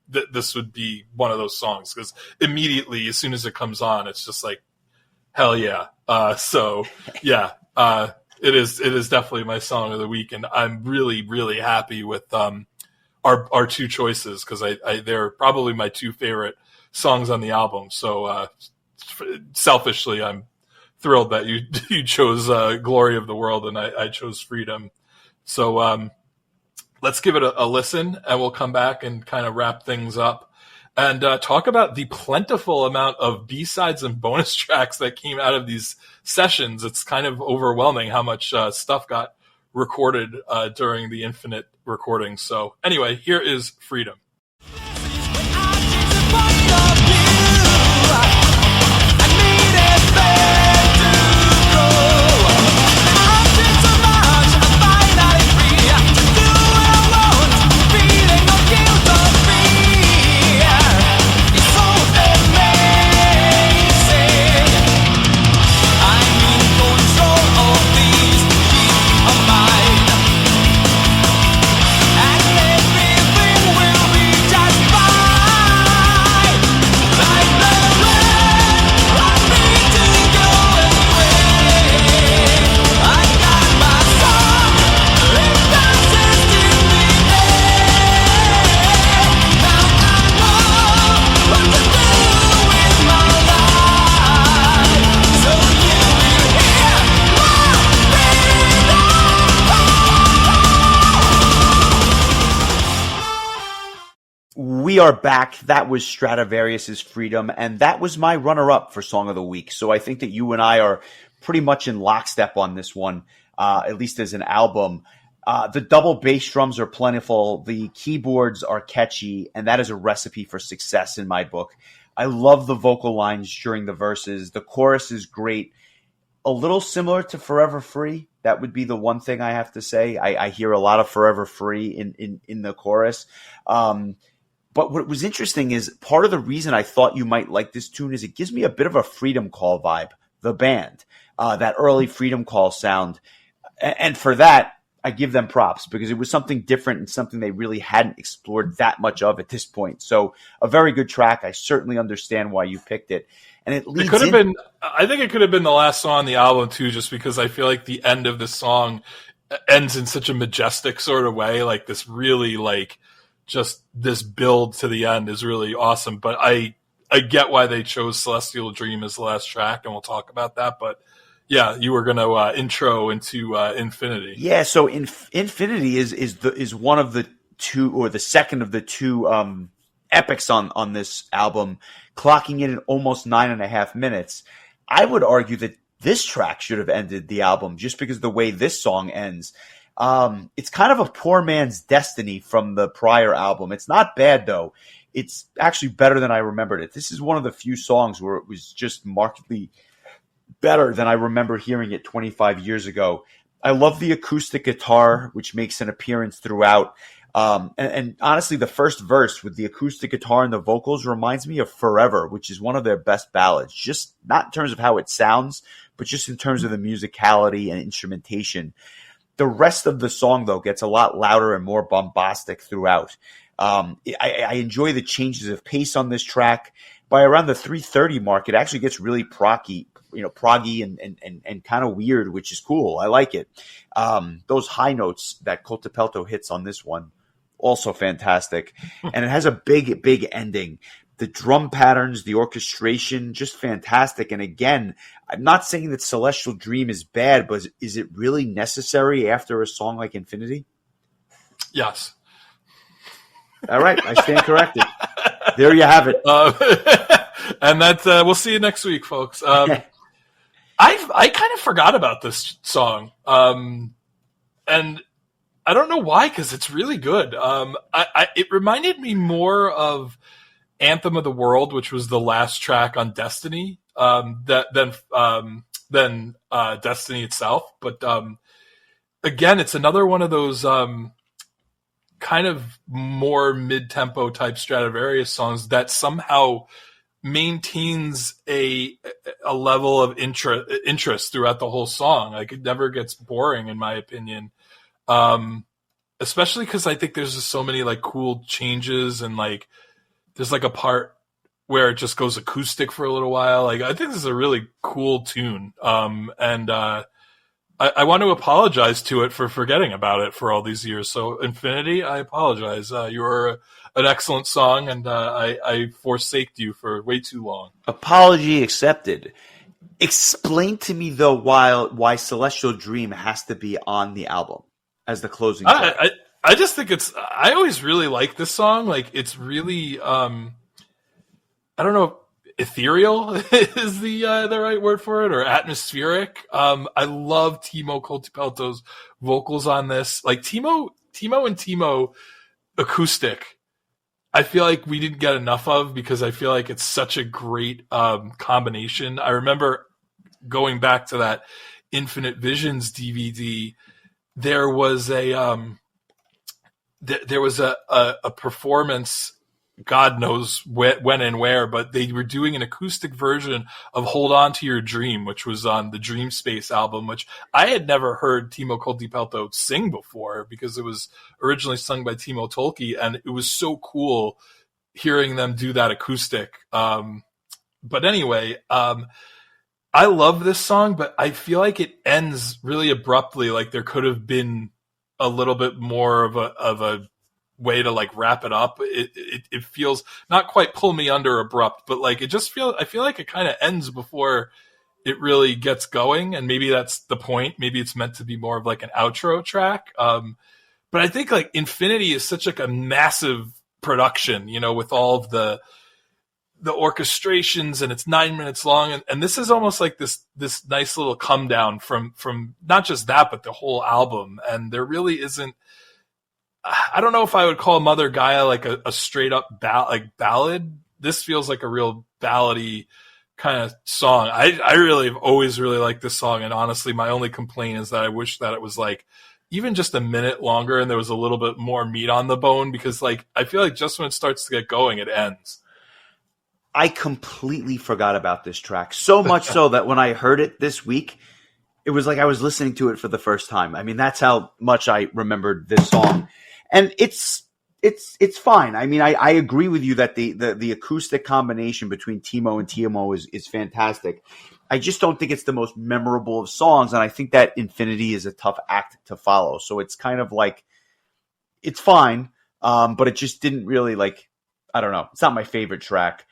this would be one of those songs, because immediately as soon as it comes on, it's just like, hell yeah. So yeah, it is definitely my song of the week, and I'm really, really happy with our two choices, because they're probably my two favorite songs on the album. So selfishly, I'm thrilled that you chose Glory of the World and I chose Freedom. So let's give it a listen, and we'll come back and kind of wrap things up and talk about the plentiful amount of B-sides and bonus tracks that came out of these sessions. It's kind of overwhelming how much stuff got recorded during the Infinite recording. So anyway, here is Freedom. We are back. That was Stratovarius's Freedom, and that was my runner-up for Song of the Week. So I think that you and I are pretty much in lockstep on this one, at least as an album. The double bass drums are plentiful. The keyboards are catchy, and that is a recipe for success in my book. I love the vocal lines during the verses. The chorus is great. A little similar to Forever Free. That would be the one thing I have to say. I hear a lot of Forever Free in the chorus. But what was interesting is part of the reason I thought you might like this tune is it gives me a bit of a Freedom Call vibe, the band, that early Freedom Call sound. And for that, I give them props, because it was something different and something they really hadn't explored that much of at this point. So a very good track. I certainly understand why you picked it. And it leads could have been, I think it could have been the last song on the album too, just because I feel like the end of the song ends in such a majestic sort of way. Like this really, like, just this build to the end is really awesome. But I get why they chose Celestial Dream as the last track, and we'll talk about that. But yeah, you were going to intro into Infinity. Yeah, so Infinity is one of the two, or the second of the two epics on this album, clocking in at almost 9.5 minutes. I would argue that this track should have ended the album, just because of the way this song ends. It's kind of a poor man's Destiny from the prior album. It's not bad, though. It's actually better than I remembered it. This is one of the few songs where it was just markedly better than I remember hearing it 25 years ago. I love the acoustic guitar, which makes an appearance throughout. And honestly, the first verse with the acoustic guitar and the vocals reminds me of Forever, which is one of their best ballads. Just not in terms of how it sounds, but just in terms of the musicality and instrumentation. The rest of the song, though, gets a lot louder and more bombastic throughout. I enjoy the changes of pace on this track. By around the 3:30 mark, it actually gets really proggy and kind of weird, which is cool. I like it. Those high notes that Cotipelto hits on this one, also fantastic. And it has a big ending. The drum patterns, the orchestration, just fantastic. And again, I'm not saying that Celestial Dream is bad, but is it really necessary after a song like Infinity? Yes. All right, I stand corrected. There you have it. And that we'll see you next week, folks. I kind of forgot about this song, and I don't know why, because it's really good. It reminded me more of Anthem of the World, which was the last track on Destiny, than Destiny itself. But again, it's another one of those kind of more mid-tempo type Stratovarius songs that somehow maintains a level of interest throughout the whole song. Like, it never gets boring, in my opinion. Especially because I think there's just so many like cool changes, and like there's like a part where it just goes acoustic for a little while. Like, I think this is a really cool tune. I want to apologize to it for forgetting about it for all these years. So, Infinity, I apologize. You were an excellent song, and I forsaked you for way too long. Apology accepted. Explain to me, though, why Celestial Dream has to be on the album as the closing track. I just think I always really like this song. Like, it's really, I don't know, ethereal is the right word for it, or atmospheric. I love Timo Cotipelto's vocals on this. Like, Timo and Timo acoustic, I feel like we didn't get enough of, because I feel like it's such a great combination. I remember going back to that Infinite Visions DVD. There was a performance, God knows when and where, but they were doing an acoustic version of Hold On to Your Dream, which was on the Dream Space album, which I had never heard Timo Cotipelto sing before, because it was originally sung by Timo Tolkki, and it was so cool hearing them do that acoustic. But anyway, I love this song, but I feel like it ends really abruptly. Like, there could have been a little bit more of a way to like wrap it up. It feels not quite pull me under abrupt, but like I feel like it kind of ends before it really gets going. And maybe that's the point. Maybe it's meant to be more of like an outro track. But I think like Infinity is such like a massive production, with all of the orchestrations, and it's 9 minutes long. And this is almost like this nice little come down from not just that, but the whole album. And there really isn't, I don't know if I would call Mother Gaia like a straight up ballad. This feels like a real ballady kind of song. I really have always really liked this song. And honestly, my only complaint is that I wish that it was like even just a minute longer and there was a little bit more meat on the bone, because like, I feel like just when it starts to get going, it ends. I completely forgot about this track, so much so that when I heard it this week, it was like I was listening to it for the first time. I mean, that's how much I remembered this song. And it's fine. I mean, I agree with you that the acoustic combination between Timo and Timo is fantastic. I just don't think it's the most memorable of songs, and I think that Infinity is a tough act to follow. So it's kind of like, it's fine, but it just didn't really like, I don't know. It's not my favorite track.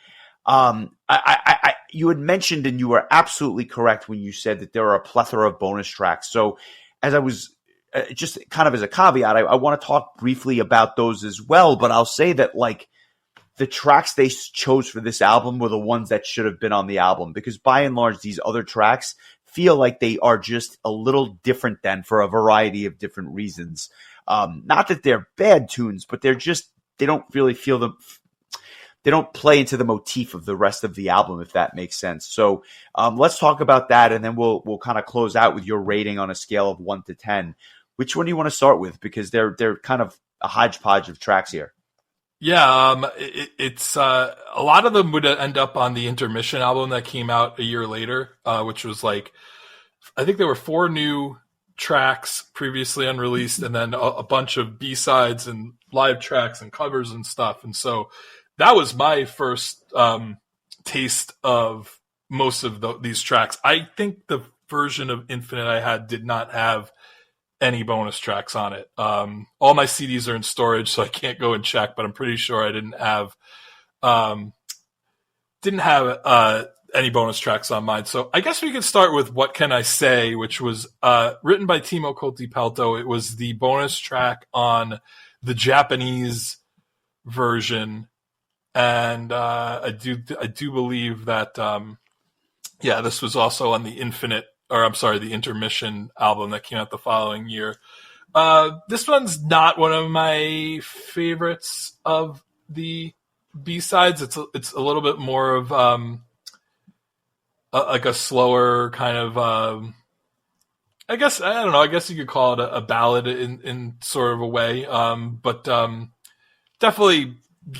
You had mentioned, and you were absolutely correct when you said that there are a plethora of bonus tracks. So as I was just kind of as a caveat, I want to talk briefly about those as well, but I'll say that like the tracks they chose for this album were the ones that should have been on the album, because by and large, these other tracks feel like they are just a little different than for a variety of different reasons. Not that they're bad tunes, but they don't really feel them. They don't play into the motif of the rest of the album, if that makes sense. So let's talk about that, and then we'll kind of close out with your rating on a scale of 1 to 10. Which one do you want to start with? Because they're kind of a hodgepodge of tracks here. Yeah, it's a lot of them would end up on the Intermission album that came out a year later, which was like, I think there were 4 new tracks previously unreleased, and then a bunch of B-sides and live tracks and covers and stuff. And so that was my first taste of most of these tracks. I think the version of Infinite I had did not have any bonus tracks on it. All my CDs are in storage, so I can't go and check, but I'm pretty sure I didn't have any bonus tracks on mine. So I guess we could start with What Can I Say, which was written by Timo Kotipelto. It was the bonus track on the Japanese version, and I do believe that this was also on the the Intermission album that came out the following year. This one's not one of my favorites of the B-sides. It's a little bit more of like a slower kind of I guess you could call it a ballad in sort of a way, but definitely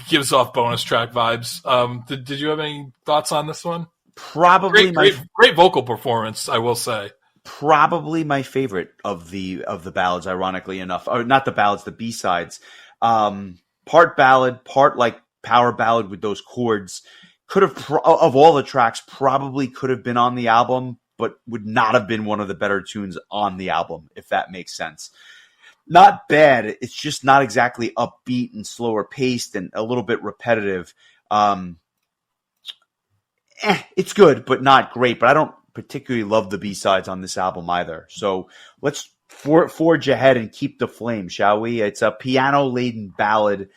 gives off bonus track vibes. Did you have any thoughts on this one? Probably great vocal performance, I will say. Probably my favorite of the ballads, ironically enough, or not the ballads, the B-sides. Part ballad, part like power ballad with those chords. Could have of all the tracks, probably could have been on the album, but would not have been one of the better tunes on the album, if that makes sense. Not bad. It's just not exactly upbeat and slower paced and a little bit repetitive. It's good, but not great. But I don't particularly love the B-sides on this album either. So let's forge ahead and keep the flame, shall we? It's a piano-laden ballad.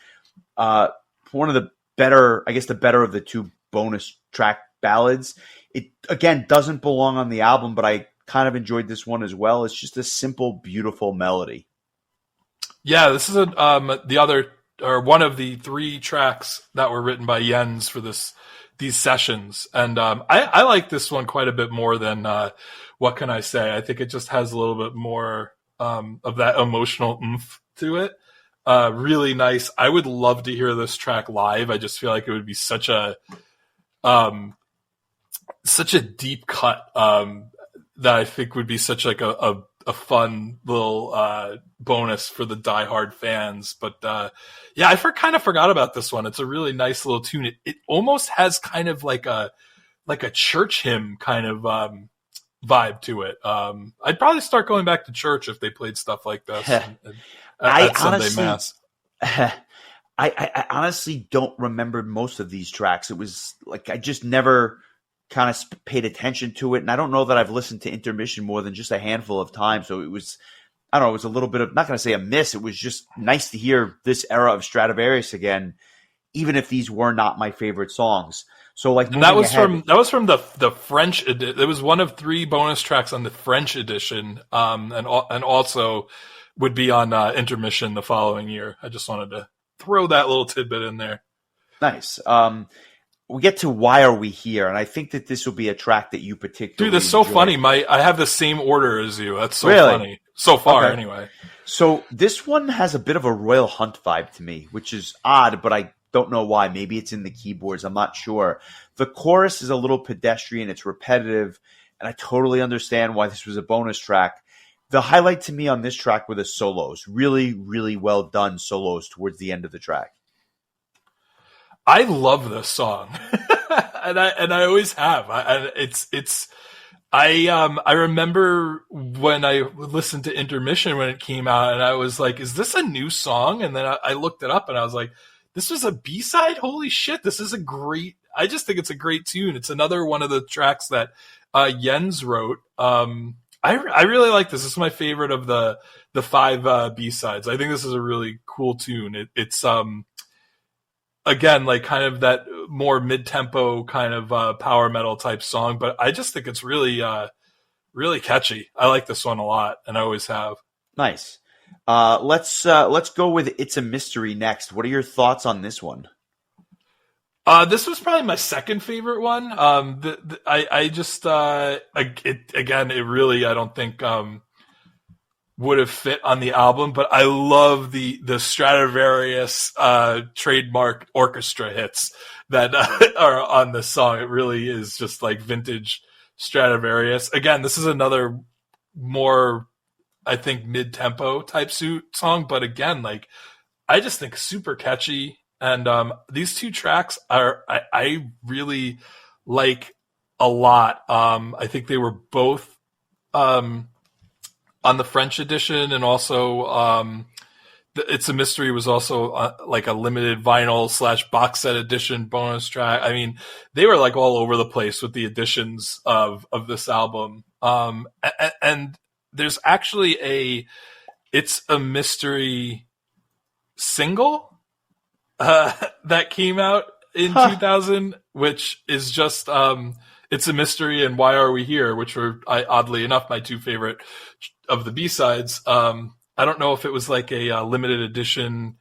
One of the better, I guess the better of the two bonus track ballads. It, again, doesn't belong on the album, but I kind of enjoyed this one as well. It's just a simple, beautiful melody. Yeah, this is one of the 3 tracks that were written by Jens for these sessions. And I like this one quite a bit more than What Can I Say? I think it just has a little bit more of that emotional oomph to it. Really nice. I would love to hear this track live. I just feel like it would be such a deep cut that I think would be such like a fun little bonus for the diehard fans. But I kind of forgot about this one. It's a really nice little tune. It almost has kind of like a church hymn kind of vibe to it. I'd probably start going back to church if they played stuff like this at Sunday Mass. I honestly don't remember most of these tracks. It was like I just never kind of paid attention to it, and I don't know that I've listened to Intermission more than just a handful of times. So it was, I don't know, it was a little bit of, not going to say a miss. It was just nice to hear this era of Stratovarius again, even if these were not my favorite songs. So like, and that was from the French edition. It was one of 3 bonus tracks on the French edition, and also would be on Intermission the following year. I just wanted to throw that little tidbit in there. Nice. We get to Why Are We Here, and I think that this will be a track that you particularly Dude, that's so enjoy. funny. I have the same order as you. That's so really funny. So far, okay. Anyway. So this one has a bit of a Royal Hunt vibe to me, which is odd, but I don't know why. Maybe it's in the keyboards. I'm not sure. The chorus is a little pedestrian. It's repetitive, and I totally understand why this was a bonus track. The highlight to me on this track were the solos. Really, really well done solos towards the end of the track. I love this song, and I always have. I remember when I listened to Intermission when it came out, and I was like, "Is this a new song?" And then I looked it up, and I was like, "This was a B-side? Holy shit! This is a great." I just think it's a great tune. It's another one of the tracks that Jens wrote. I really like this. This is my favorite of the 5 B-sides. I think this is a really cool tune. It's again, like kind of that more mid-tempo kind of power metal type song, but I just think it's really, really catchy. I like this one a lot, and I always have. Nice. Let's go with It's a Mystery next. What are your thoughts on this one? This was probably my second favorite one. It really, I don't think, would have fit on the album, but I love the Stratovarius trademark orchestra hits that are on this song. It really is just like vintage Stratovarius. Again, this is another more I think, mid-tempo type song. But again, like, I just think super catchy. And these two tracks I really like a lot. I think they were both on the French edition, and also It's a Mystery was also like a limited vinyl / box set edition bonus track. I mean, they were like all over the place with the editions of this album. And there's actually It's a Mystery single that came out in 2000, which is just It's a Mystery and Why Are We Here, which were, oddly enough, my two favorite of the B-sides. I don't know if it was like a limited edition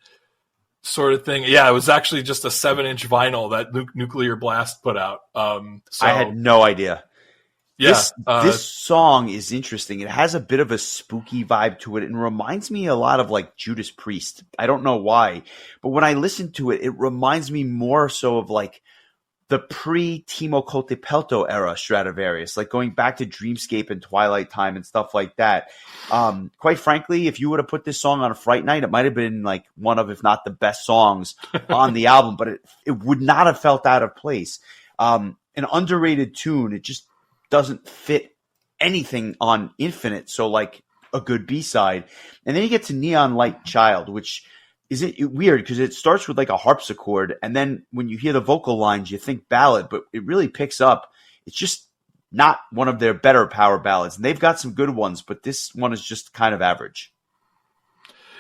sort of thing. Yeah, it was actually just a 7-inch vinyl that Nuclear Blast put out. So I had no idea. Yeah, this song is interesting. It has a bit of a spooky vibe to it and reminds me a lot of like Judas Priest. I don't know why, but when I listen to it, it reminds me more so of like the pre-Timo Cotepelto era Stratovarius, like going back to Dreamscape and Twilight Time and stuff like that. Quite frankly, if you would have put this song on a Fright Night, it might have been like one of, if not the best songs on the album, but it would not have felt out of place. An underrated tune. It just doesn't fit anything on Infinite. So like a good B-side. And then you get to Neon Light Child, which is weird because it starts with like a harpsichord, and then when you hear the vocal lines, you think ballad, but it really picks up. It's just not one of their better power ballads, and they've got some good ones, but this one is just kind of average.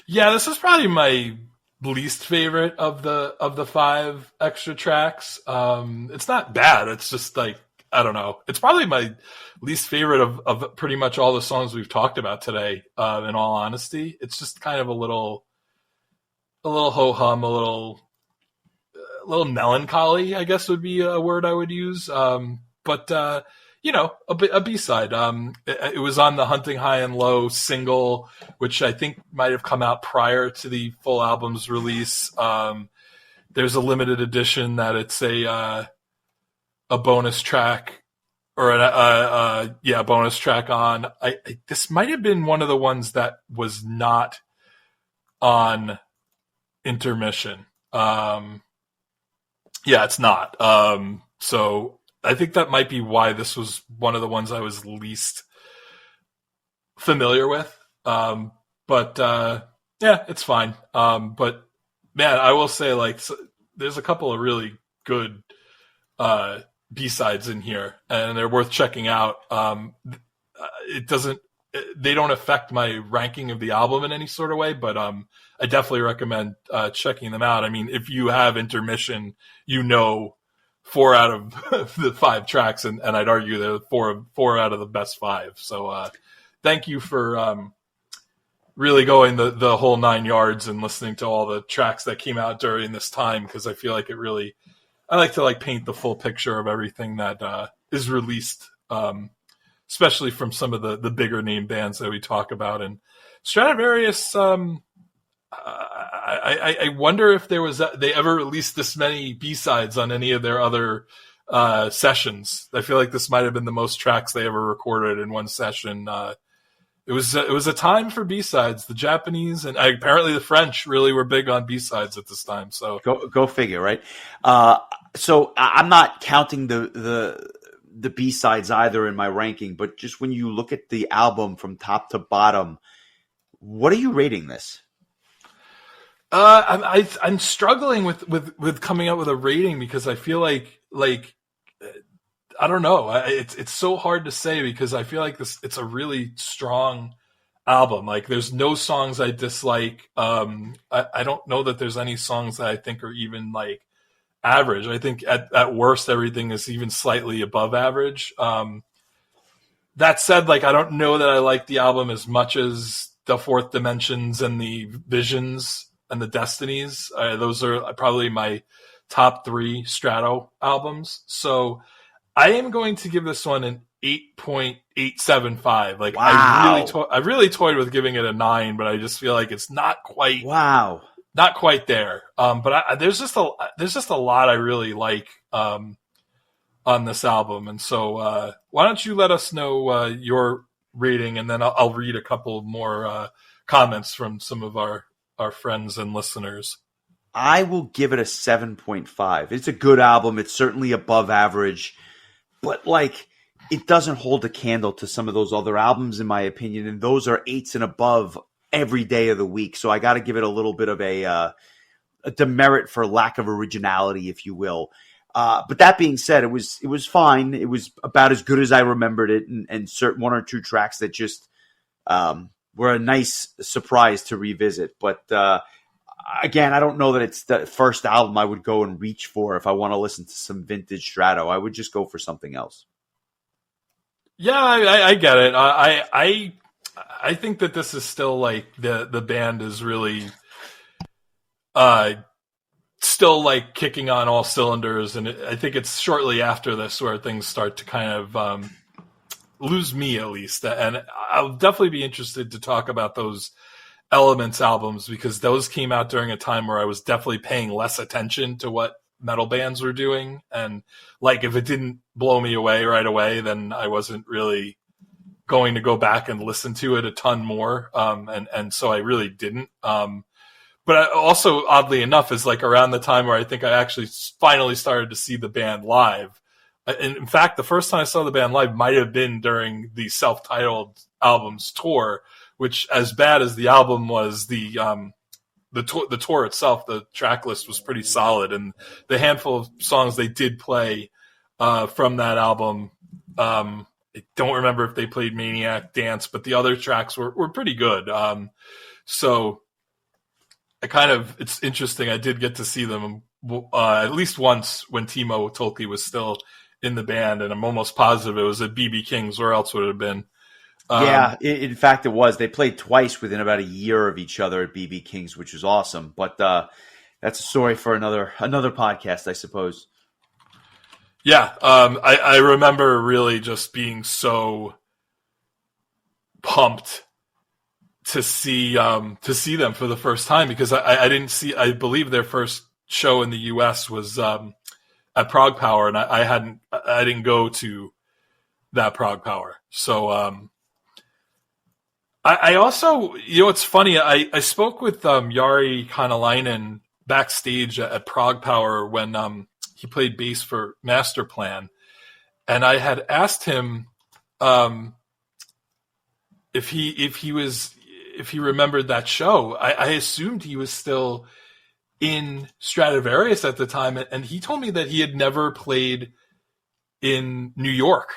Yeah, this is probably my least favorite of the 5 extra tracks. It's not bad. It's just like, I don't know. It's probably my least favorite of pretty much all the songs we've talked about today. In all honesty, it's just kind of a little ho-hum, a little melancholy, I guess would be a word I would use. But a B-side. It was on the Hunting High and Low single, which I think might have come out prior to the full album's release. There's a limited edition that it's a bonus track, or a bonus track on. This might have been one of the ones that was not on Intermission. It's not. So I think that might be why this was one of the ones I was least familiar with. It's fine. But man, I will say, like, there's a couple of really good B-sides in here, and they're worth checking out. They don't affect my ranking of the album in any sort of way, but I definitely recommend checking them out. I mean, if you have Intermission, 4 out of the 5 tracks, and I'd argue they're four out of the best 5. So thank you for really going the whole 9 yards and listening to all the tracks that came out during this time, because I feel like I like to like paint the full picture of everything that is released, especially from some of the bigger name bands that we talk about. And Stratovarius, I wonder if they ever released this many B-sides on any of their other sessions. I feel like this might have been the most tracks they ever recorded in one session. It was a time for B-sides. The Japanese and apparently the French really were big on B-sides at this time. So go figure, right? So I'm not counting the B-sides either in my ranking, but just when you look at the album from top to bottom, what are you rating this? I'm struggling with coming up with a rating, because I feel like I don't know. It's so hard to say, because I feel like it's a really strong album. Like, there's no songs I dislike. I don't know that there's any songs that I think are even like average. I think at worst everything is even slightly above average. That said, like, I don't know that I like the album as much as the Fourth Dimensions and the Visions and the Destinies. Those are probably my top 3 Strato albums. So I am going to give this one an 8.875. Like, wow. I really toyed with giving it a 9, but I just feel like it's not quite. Wow. Not quite there. But there's just a lot I really like on this album. And so why don't you let us know your rating, and then I'll read a couple more comments from some of our friends and listeners. I will give it a 7.5. It's a good album. It's certainly above average, but like it doesn't hold a candle to some of those other albums, in my opinion. And those are 8s and above every day of the week. So I got to give it a little bit of a demerit for lack of originality, if you will. But that being said, it was fine. It was about as good as I remembered it, and certain 1 or 2 tracks that just were a nice surprise to revisit. But again, I don't know that it's the first album I would go and reach for if I want to listen to some vintage Strato. I would just go for something else. Yeah, I get it. I think that this is still like the band is really still like kicking on all cylinders, and I think it's shortly after this where things start to kind of lose me, at least. And I'll definitely be interested to talk about those Elements albums, because those came out during a time where I was definitely paying less attention to what metal bands were doing. And like, if it didn't blow me away right away, then I wasn't really going to go back and listen to it a ton more. And so I really didn't. But I also, oddly enough, is like around the time where I think I actually finally started to see the band live. And in fact, the first time I saw the band live might have been during the self-titled albums tour, which, as bad as the album was, the tour itself, the track list was pretty solid, and the handful of songs they did play from that album, I don't remember if they played Maniac Dance, but the other tracks were pretty good. So it's interesting. I did get to see them at least once when Timo Tolkki was still in the band, and I'm almost positive it was at BB King's. Where else would it have been? Yeah, in fact, it was. They played twice within about a year of each other at BB King's, which was awesome. But that's a story for another podcast, I suppose. Yeah, I remember really just being so pumped to see them for the first time, because I didn't see. I believe their first show in the U.S. was at Prague Power, and I didn't go to that Prague Power, so. I also, it's funny. I spoke with Jari Kanalainen backstage at Prague Power when he played bass for Master Plan, and I had asked him if he remembered that show. I assumed he was still in Stratovarius at the time, and he told me that he had never played in New York,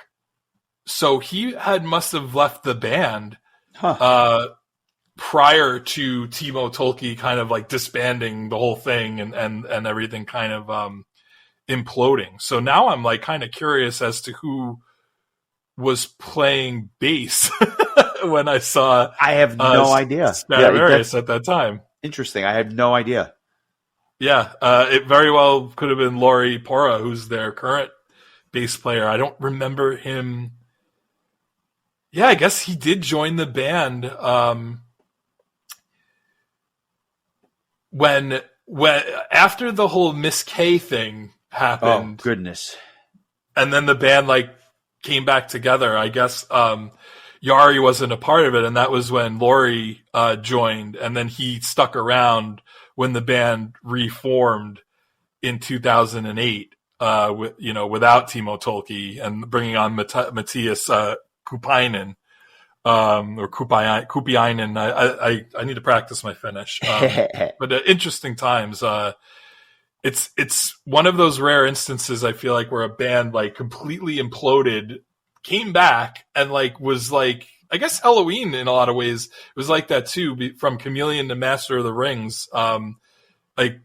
so he must have left the band. Prior to Timo Tolkki kind of like disbanding the whole thing and everything kind of imploding. So now I'm like kind of curious as to who was playing bass when I saw. I have no idea. Stratovarius at that time. Interesting. I had no idea. Yeah, it very well could have been Lauri Pora, who's their current bass player. I don't remember him. Yeah, I guess he did join the band when after the whole Miss K thing happened. Oh, goodness. And then the band like came back together. I guess Jari wasn't a part of it, and that was when Lauri joined, and then he stuck around when the band reformed in 2008 without Timo Tolkki and bringing on Matthias Kupainen, or Kupiainen. I need to practice my Finnish. But interesting times. It's one of those rare instances, I feel like, where a band like completely imploded, came back, and like was like, I guess Halloween in a lot of ways was like that too, from Chameleon to Master of the Rings. Like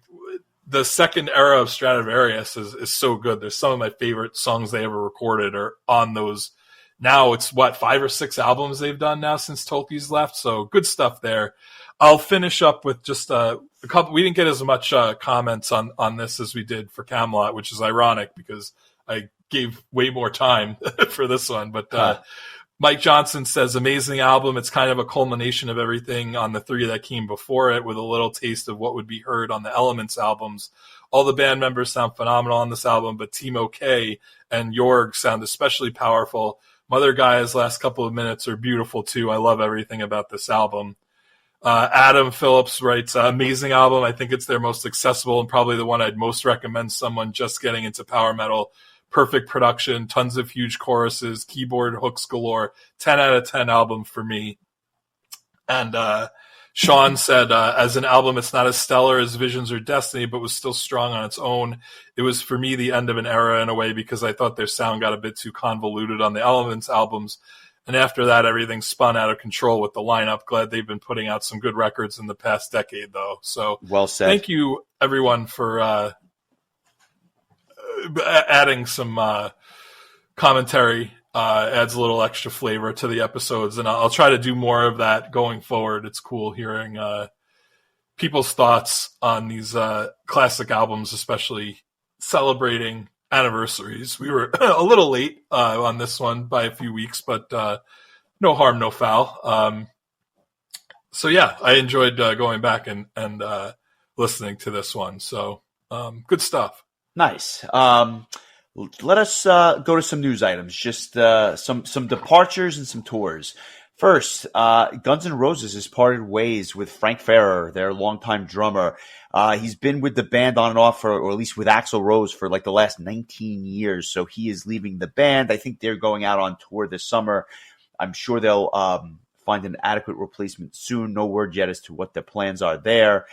the second era of Stratovarius is so good. There's some of my favorite songs they ever recorded are on those. Now it's 5 or 6 albums they've done now since Tolkki's left. So good stuff there. I'll finish up with just a couple. We didn't get as much comments on this as we did for Camelot, which is ironic because I gave way more time for this one. But Mike Johnson says, amazing album. It's kind of a culmination of everything on the 3 that came before it, with a little taste of what would be heard on the Elements albums. All the band members sound phenomenal on this album, but Timo K and Jorg sound especially powerful. Mother Gaia's last couple of minutes are beautiful too. I love everything about this album. Adam Phillips writes, amazing album. I think it's their most accessible and probably the one I'd most recommend someone just getting into power metal. Perfect production, tons of huge choruses, keyboard hooks galore. 10 out of 10 album for me. And Sean said, as an album, it's not as stellar as Visions or Destiny, but was still strong on its own. It was, for me, the end of an era in a way because I thought their sound got a bit too convoluted on the Elements albums. And after that, everything spun out of control with the lineup. Glad they've been putting out some good records in the past decade, though. So well said. Thank you, everyone, for adding some commentary. Adds a little extra flavor to the episodes, and I'll try to do more of that going forward. It's cool hearing people's thoughts on these classic albums, especially celebrating anniversaries. We were a little late on this one by a few weeks, but no harm, no foul. So yeah, I enjoyed going back and listening to this one. So good stuff. Nice. Let us go to some news items, just some departures and some tours. First, Guns N' Roses has parted ways with Frank Ferrer, their longtime drummer. He's been with the band on and off or at least with Axl Rose for like the last 19 years. So he is leaving the band. I think they're going out on tour this summer. I'm sure they'll find an adequate replacement soon. No word yet as to what their plans are there.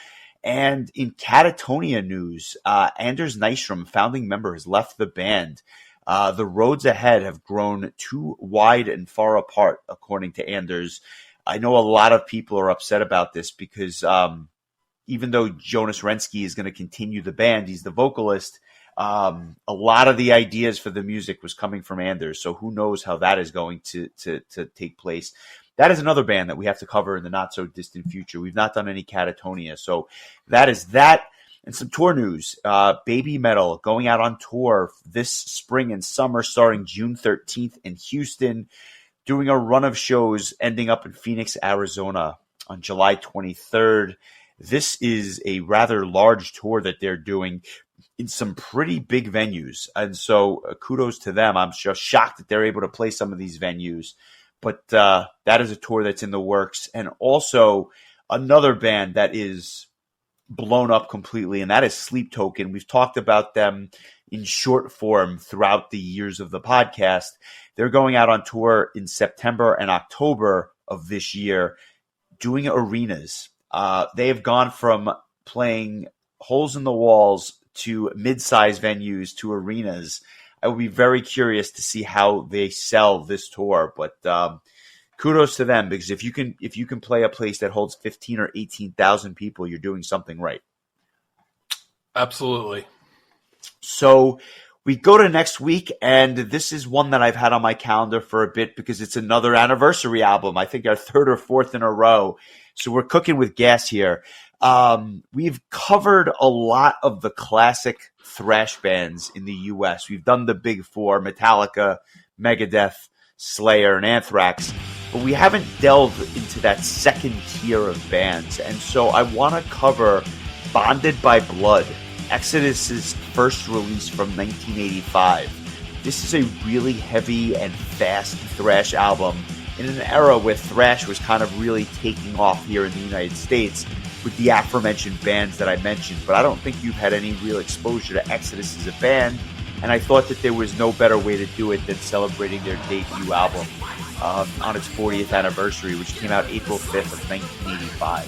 And in Catatonia news, Anders Nystrom, founding member, has left the band. The roads ahead have grown too wide and far apart, according to Anders. I know a lot of people are upset about this because even though Jonas Rensky is going to continue the band, he's the vocalist, a lot of the ideas for the music was coming from Anders. So who knows how that is going to take place. That is another band that we have to cover in the not-so-distant future. We've not done any Catatonia. So that is that. And some tour news. Baby Metal going out on tour this spring and summer starting June 13th in Houston, doing a run of shows ending up in Phoenix, Arizona on July 23rd. This is a rather large tour that they're doing in some pretty big venues. And so kudos to them. I'm just shocked that they're able to play some of these venues. But that is a tour that's in the works. And also another band that is blown up completely, and that is Sleep Token. We've talked about them in short form throughout the years of the podcast. They're going out on tour in September and October of this year, doing arenas. They have gone from playing holes in the walls to mid-size venues to arenas. I will be very curious to see how they sell this tour, but kudos to them, because if you can play a place that holds 15 or 18,000 people, you're doing something right. Absolutely. So we go to next week, and this is one that I've had on my calendar for a bit because it's another anniversary album. I think our third or fourth in a row. So we're cooking with gas here. We've covered a lot of the classic thrash bands in the U.S. We've done the big four: Metallica, Megadeth, Slayer, and Anthrax. But we haven't delved into that second tier of bands. And so I want to cover Bonded by Blood, Exodus's first release from 1985. This is a really heavy and fast thrash album in an era where thrash was kind of really taking off here in the United States with the aforementioned bands that I mentioned. But I don't think you've had any real exposure to Exodus as a band, and I thought that there was no better way to do it than celebrating their debut album on its 40th anniversary, which came out April 5th of 1985.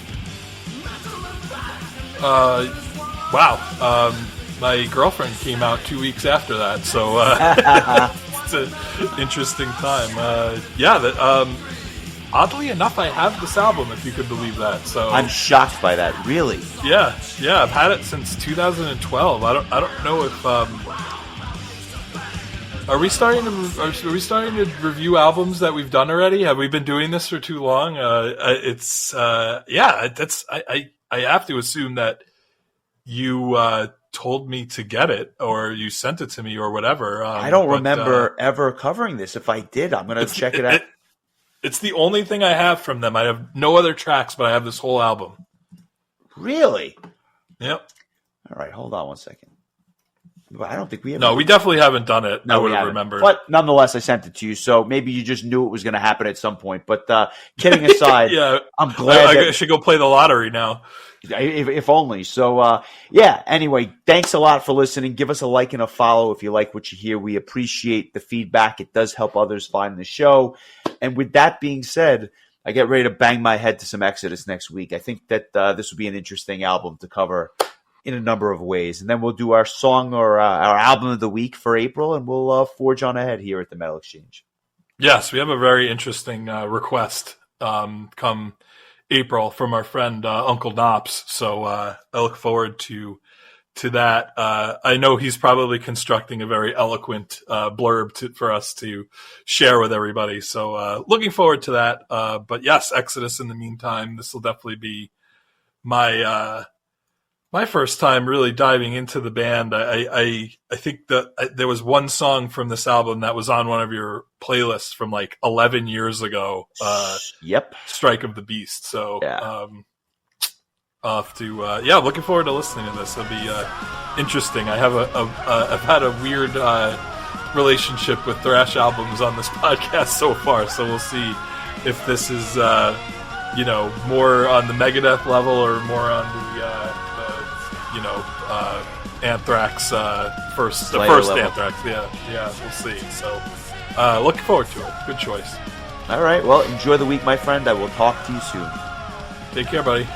Wow. My girlfriend came out 2 weeks after that, so it's an interesting time. Oddly enough, I have this album, if you could believe that. So I'm shocked by that. Really? Yeah. I've had it since 2012. I don't know if are we starting to review albums that we've done already? Have we been doing this for too long? I have to assume that you told me to get it, or you sent it to me, or whatever. I don't remember ever covering this. If I did, I'm going to check it out. It's the only thing I have from them. I have no other tracks, but I have this whole album. Really? Yep. All right, hold on one second. I don't think we have. No, we definitely haven't done it. No, I would we have haven't. remembered. But nonetheless, I sent it to you, so maybe you just knew it was going to happen at some point. But kidding aside, Yeah, I'm glad I should go play the lottery now. if only. So, yeah, anyway, thanks a lot for listening. Give us a like and a follow if you like what you hear. We appreciate the feedback. It does help others find the show. And with that being said, I get ready to bang my head to some Exodus next week. I think that this will be an interesting album to cover in a number of ways. And then we'll do our song or our album of the week for April, and we'll forge on ahead here at the Metal Exchange. Yes, we have a very interesting request come April from our friend Uncle Knops. So I look forward to that. I know he's probably constructing a very eloquent blurb for us to share with everybody. So looking forward to that. But yes, Exodus in the meantime, this will definitely be my first time really diving into the band. I think that there was one song from this album that was on one of your playlists from like 11 years ago. Yep. Strike of the Beast. So, yeah. I'll have to, looking forward to listening to this. It'll be interesting. I have I've had a weird relationship with thrash albums on this podcast so far. So we'll see if this is, more on the Megadeth level or more on the Anthrax first level. Anthrax. Yeah, we'll see. So looking forward to it. Good choice. All right. Well, enjoy the week, my friend. I will talk to you soon. Take care, buddy.